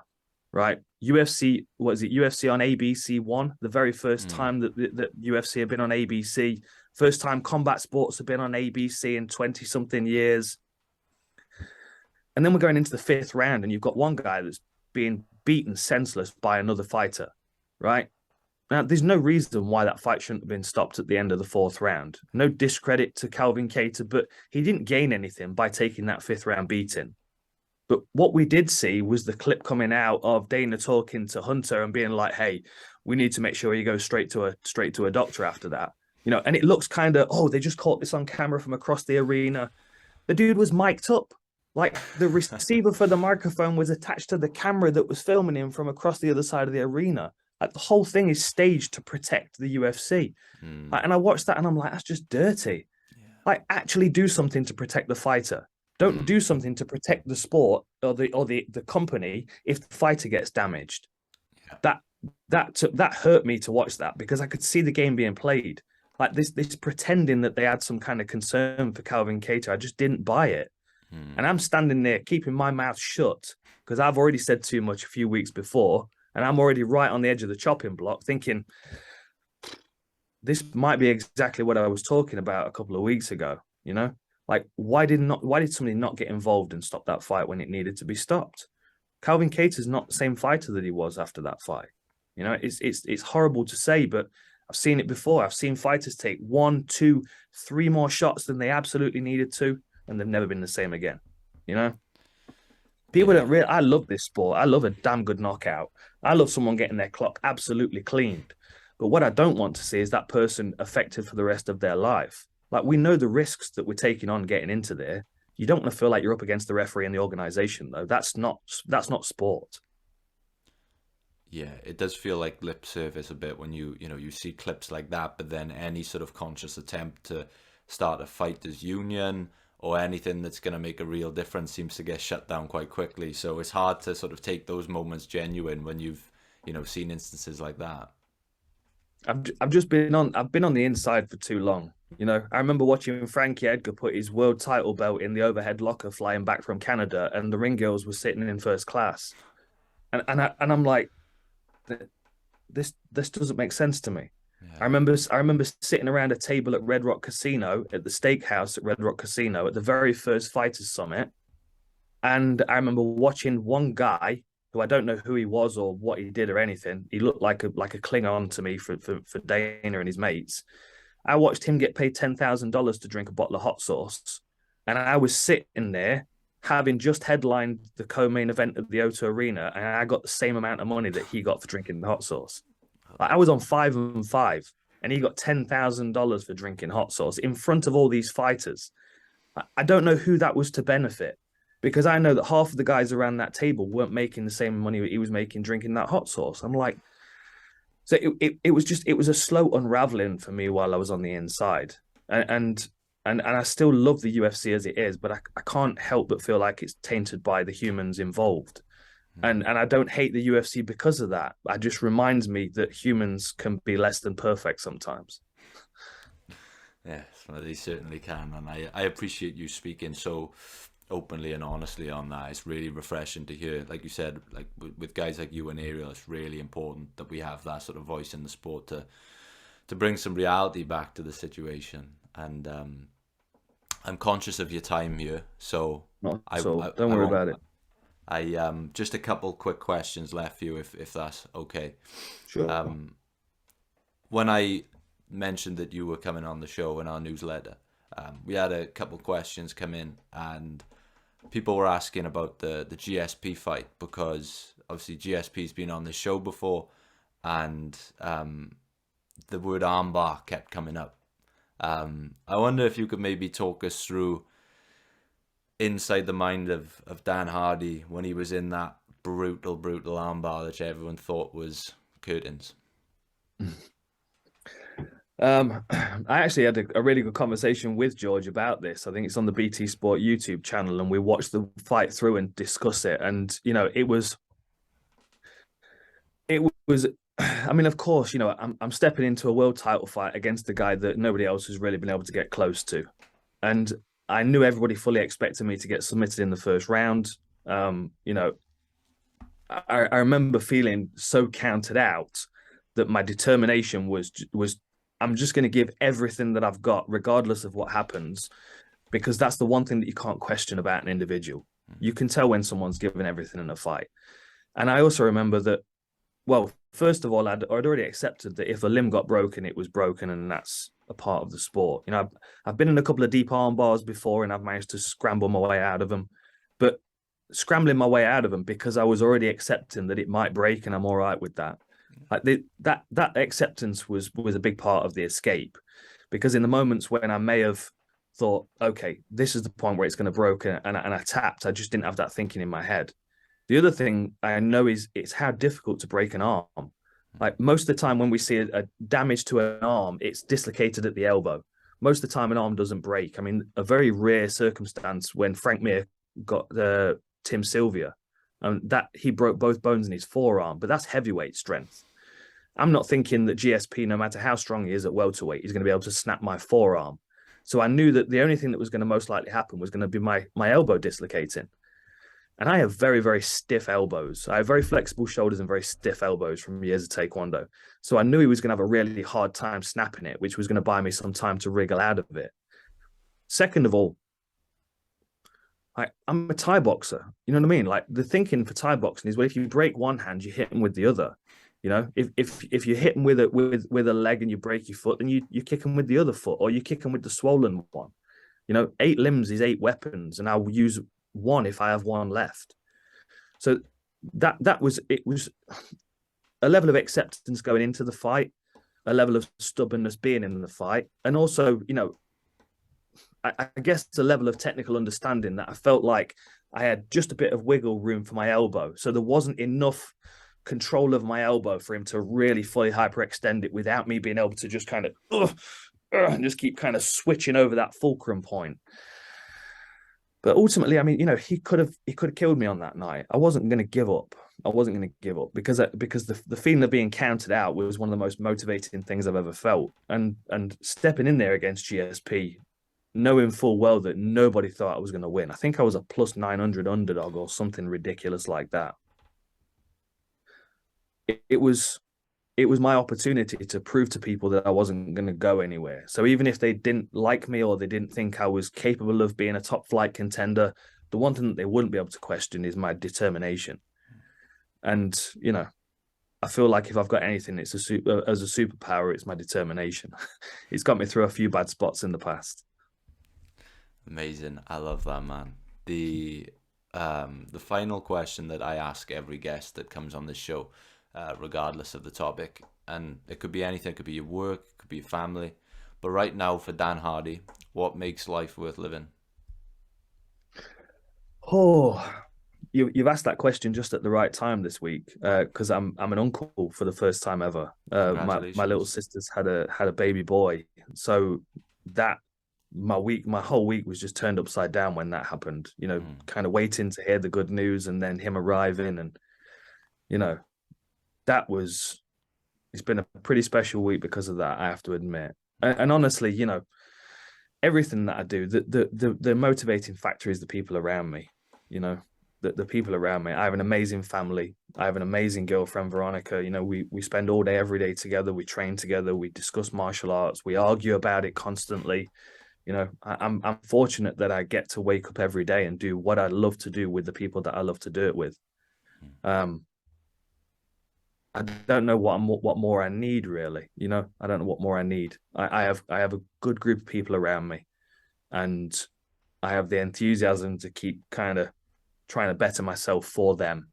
right? UFC, what is it? UFC on ABC 1, the very first time that UFC had been on ABC. First time combat sports have been on ABC in 20-something years. And then we're going into the 5th round and you've got one guy that's being beaten senseless by another fighter. Right? Now, there's no reason why that fight shouldn't have been stopped at the end of the 4th round. No discredit to Calvin Kattar, but he didn't gain anything by taking that 5th round beating. But what we did see was the clip coming out of Dana talking to Hunter and being like, hey, we need to make sure you go straight to a doctor after that. And it looks kind of, they just caught this on camera from across the arena. The dude was mic'd up. Like, the receiver for the microphone was attached to the camera that was filming him from across the other side of the arena. Like, the whole thing is staged to protect the UFC. Like, and I watched that and I'm like, that's just dirty. Yeah. Like, actually do something to protect the fighter. Don't do something to protect the sport or the company if the fighter gets damaged. Yeah. That hurt me to watch that because I could see the game being played. Like, this pretending that they had some kind of concern for Calvin Kattar. I just didn't buy it. And I'm standing there keeping my mouth shut because I've already said too much a few weeks before. And I'm already right on the edge of the chopping block thinking, this might be exactly what I was talking about a couple of weeks ago. Like, why did somebody not get involved and stop that fight when it needed to be stopped? Calvin Kattar's not the same fighter that he was after that fight. It's horrible to say, but I've seen it before. I've seen fighters take 1, 2, 3 more shots than they absolutely needed to, and they've never been the same again. People don't really. I love this sport. I love a damn good knockout. I love someone getting their clock absolutely cleaned. But what I don't want to see is that person affected for the rest of their life. Like, we know the risks that we're taking on getting into there. You don't want to feel like you're up against the referee and the organization, though. That's not sport. Yeah, it does feel like lip service a bit when you see clips like that, but then any sort of conscious attempt to start a fighters union or anything that's going to make a real difference seems to get shut down quite quickly. So it's hard to sort of take those moments genuine when you've seen instances like that. I've been on the inside for too long. I remember watching Frankie Edgar put his world title belt in the overhead locker flying back from Canada, and the ring girls were sitting in first class, and I'm like, this doesn't make sense to me. Yeah. I remember sitting around a table at Red Rock Casino, at the steakhouse at Red Rock Casino, at the very first Fighters Summit, and I remember watching one guy who I don't know who he was or what he did or anything. He looked like a Klingon to me for Dana and his mates. I watched him get paid $10,000 to drink a bottle of hot sauce, And I was sitting there having just headlined the co-main event at the O2 Arena, and I got the same amount of money that he got for drinking the hot sauce. Like, I was on 5-5, and he got $10,000 for drinking hot sauce in front of all these fighters. I don't know who that was to benefit, because I know that half of the guys around that table weren't making the same money he was making drinking that hot sauce. I'm like, so it was a slow unraveling for me while I was on the inside, and I still love the UFC as it is, but I can't help but feel like it's tainted by the humans involved. And I don't hate the UFC because of that. It just reminds me that humans can be less than perfect sometimes. Yes, well, they certainly can, and I appreciate you speaking so openly and honestly on that. It's really refreshing to hear. Like you said, like with guys like you and Ariel, it's really important that we have that sort of voice in the sport to bring some reality back to the situation. And I'm conscious of your time here, so Not I so I, don't I worry won't. about it. Just a couple quick questions left for you, if that's okay. Sure. When I mentioned that you were coming on the show in our newsletter, we had a couple questions come in, and people were asking about the GSP fight, because obviously GSP's been on the show before, and the word armbar kept coming up. I wonder if you could maybe talk us through inside the mind of Dan Hardy when he was in that brutal armbar that everyone thought was curtains. I actually had a really good conversation with George about this. I think it's on the BT Sport YouTube channel, and we watched the fight through and discuss it. And it was. I mean, of course, I'm stepping into a world title fight against a guy that nobody else has really been able to get close to, and I knew everybody fully expected me to get submitted in the first round. You know, I remember feeling so counted out that my determination was I'm just going to give everything that I've got, regardless of what happens, because that's the one thing that you can't question about an individual. You can tell when someone's given everything in a fight. And I also remember that, well, first of all, I'd already accepted that if a limb got broken, it was broken, and that's a part of the sport. I've been in a couple of deep arm bars before, and I've managed to scramble my way out of them. But scrambling my way out of them because I was already accepting that it might break, and I'm all right with that. Like that acceptance was a big part of the escape, because in the moments when I may have thought, okay, this is the point where it's going to break, and I tapped, I just didn't have that thinking in my head. The other thing I know is it's how difficult to break an arm. Like, most of the time when we see a damage to an arm, it's dislocated at the elbow. Most of the time an arm doesn't break. I mean, a very rare circumstance when Frank Mir got Tim Sylvia, and that he broke both bones in his forearm, but that's heavyweight strength. I'm not thinking that GSP, no matter how strong he is at welterweight, he's going to be able to snap my forearm. So I knew that the only thing that was going to most likely happen was going to be my elbow dislocating. And I have very, very stiff elbows. I have very flexible shoulders and very stiff elbows from years of Taekwondo. So I knew he was going to have a really hard time snapping it, which was going to buy me some time to wriggle out of it. Second of all, I'm a Thai boxer. You know what I mean? Like, the thinking for Thai boxing is, well, if you break one hand, you hit him with the other. If you hit him with a leg and you break your foot, then you kick him with the other foot, or you kick him with the swollen one. 8 limbs is 8 weapons, and I'll use one if I have one left. So it was a level of acceptance going into the fight, a level of stubbornness being in the fight, and also, I guess it's a level of technical understanding that I felt like I had just a bit of wiggle room for my elbow. So there wasn't enough control of my elbow for him to really fully hyperextend it without me being able to just kind of and just keep kind of switching over that fulcrum point. But ultimately, I mean, he could have killed me on that night. I wasn't going to give up. I wasn't going to give up because the feeling of being counted out was one of the most motivating things I've ever felt. And stepping in there against GSP, knowing full well that nobody thought I was going to win. I think I was a plus 900 underdog or something ridiculous like that. It was my opportunity to prove to people that I wasn't going to go anywhere. So even if they didn't like me or they didn't think I was capable of being a top flight contender, the one thing that they wouldn't be able to question is my determination. And, I feel like if I've got anything, it's as a superpower, it's my determination. It's got me through a few bad spots in the past. Amazing. I love that, man. The final question that I ask every guest that comes on this show, regardless of the topic, and it could be anything, it could be your work, it could be your family, but right now for Dan Hardy, what makes life worth living? Oh, you've asked that question just at the right time this week, because I'm an uncle for the first time ever. My little Congratulations. sister's had a baby boy, so that my whole week was just turned upside down when that happened. Mm, Kind of waiting to hear the good news and then him arriving, and you know that was it's been a pretty special week because of that, I have to admit. And honestly, everything that I do, the motivating factor is the people around me. You know, the people around me. I have an amazing family. I have an amazing girlfriend, Veronica. We spend all day, every day together. We train together. We discuss martial arts. We argue about it constantly. I'm fortunate that I get to wake up every day and do what I love to do with the people that I love to do it with. mm. Um, I don't know what more I need really. I don't know what more I need. I have a good group of people around me, and I have the enthusiasm to keep kind of trying to better myself for them.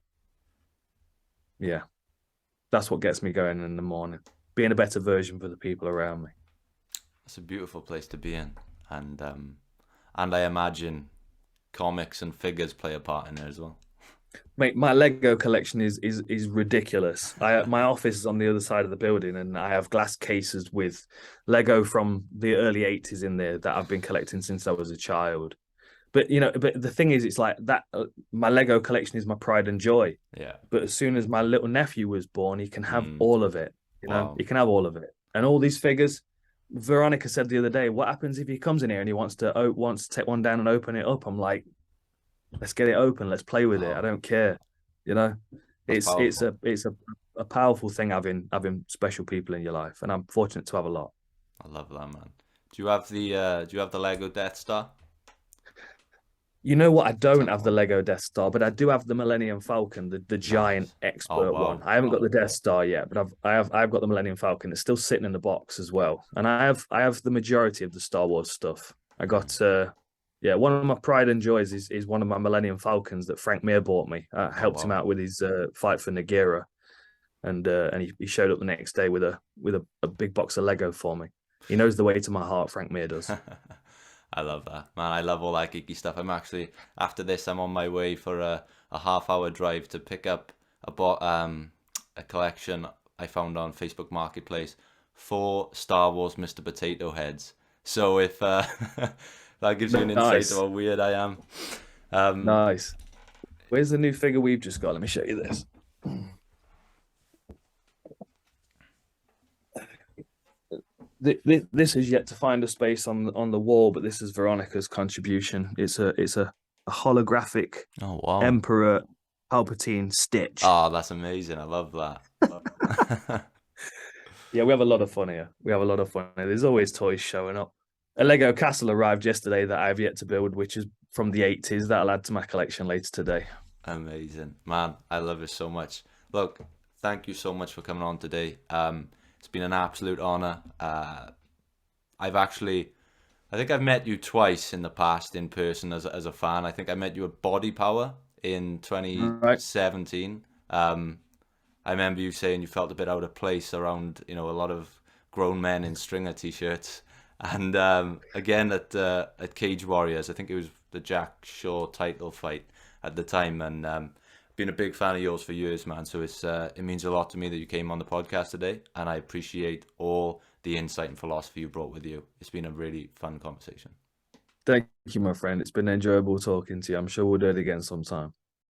Yeah, that's what gets me going in the morning. Being a better version for the people around me. It's a beautiful place to be in, and I imagine comics and figures play a part in it as well. Mate, my Lego collection is ridiculous. My office is on the other side of the building, and I have glass cases with Lego from the early '80s in there that I've been collecting since I was a child. But the thing is, it's like that. My Lego collection is my pride and joy. Yeah. But as soon as my little nephew was born, he can have Mm, all of it. wow. He can have all of it, and all these figures. Veronica said the other day, "What happens if he comes in here and he wants to take one down and open it up?" I'm like, let's get it open. Let's play with it. I Wow. don't care. You know, That's it's powerful. a powerful thing having special people in your life, and I'm fortunate to have a lot. I love that, man. Do you have the Lego Death Star? You know what? I The don't tough have the one. Lego Death Star, but I do have the Millennium Falcon, the giant Nice. Oh expert one. wow. I haven't got the Death Star yet, but I've got the Millennium Falcon. It's still sitting in the box as well, and I have the majority of the Star Wars stuff. I got yeah, one of my pride and joys is one of my Millennium Falcons that Frank Mir bought me. I Oh helped him wow. out with his fight for Niagara, and he showed up the next day with a big box of Lego for me. He knows the way to my heart, Frank Mir does. I love that, man. I love all that geeky stuff. I'm actually after this, I'm on my way for a half-hour drive to pick up a collection I found on Facebook Marketplace for Star Wars Mr. Potato Heads. So if that gives you an insight to Nice, how weird I am. Um, nice. Where's the new figure we've just got? Let me show you this. This is yet to find a space on the wall, but this is Veronica's contribution. It's a holographic oh wow. Emperor Palpatine Stitch. Oh, that's amazing. I love that. Yeah, we have a lot of fun here. We have a lot of fun here. There's always toys showing up. A Lego castle arrived yesterday that I've yet to build, which is from the '80s. That'll add to my collection later today. Amazing, man. I love it so much. Look, thank you so much for coming on today. It's been an absolute honor. I've actually, I think I've met you twice in the past in person as a fan. I think I met you at Body Power in All right. 2017. I remember you saying you felt a bit out of place around, a lot of grown men in stringer t-shirts. And again at Cage Warriors, I think it was the Jack Shaw title fight at the time, and been a big fan of yours for years, man. So it means a lot to me that you came on the podcast today, and I appreciate all the insight and philosophy you brought with you. It's been a really fun conversation. Thank you, my friend. It's been enjoyable talking to you. I'm sure we'll do it again sometime.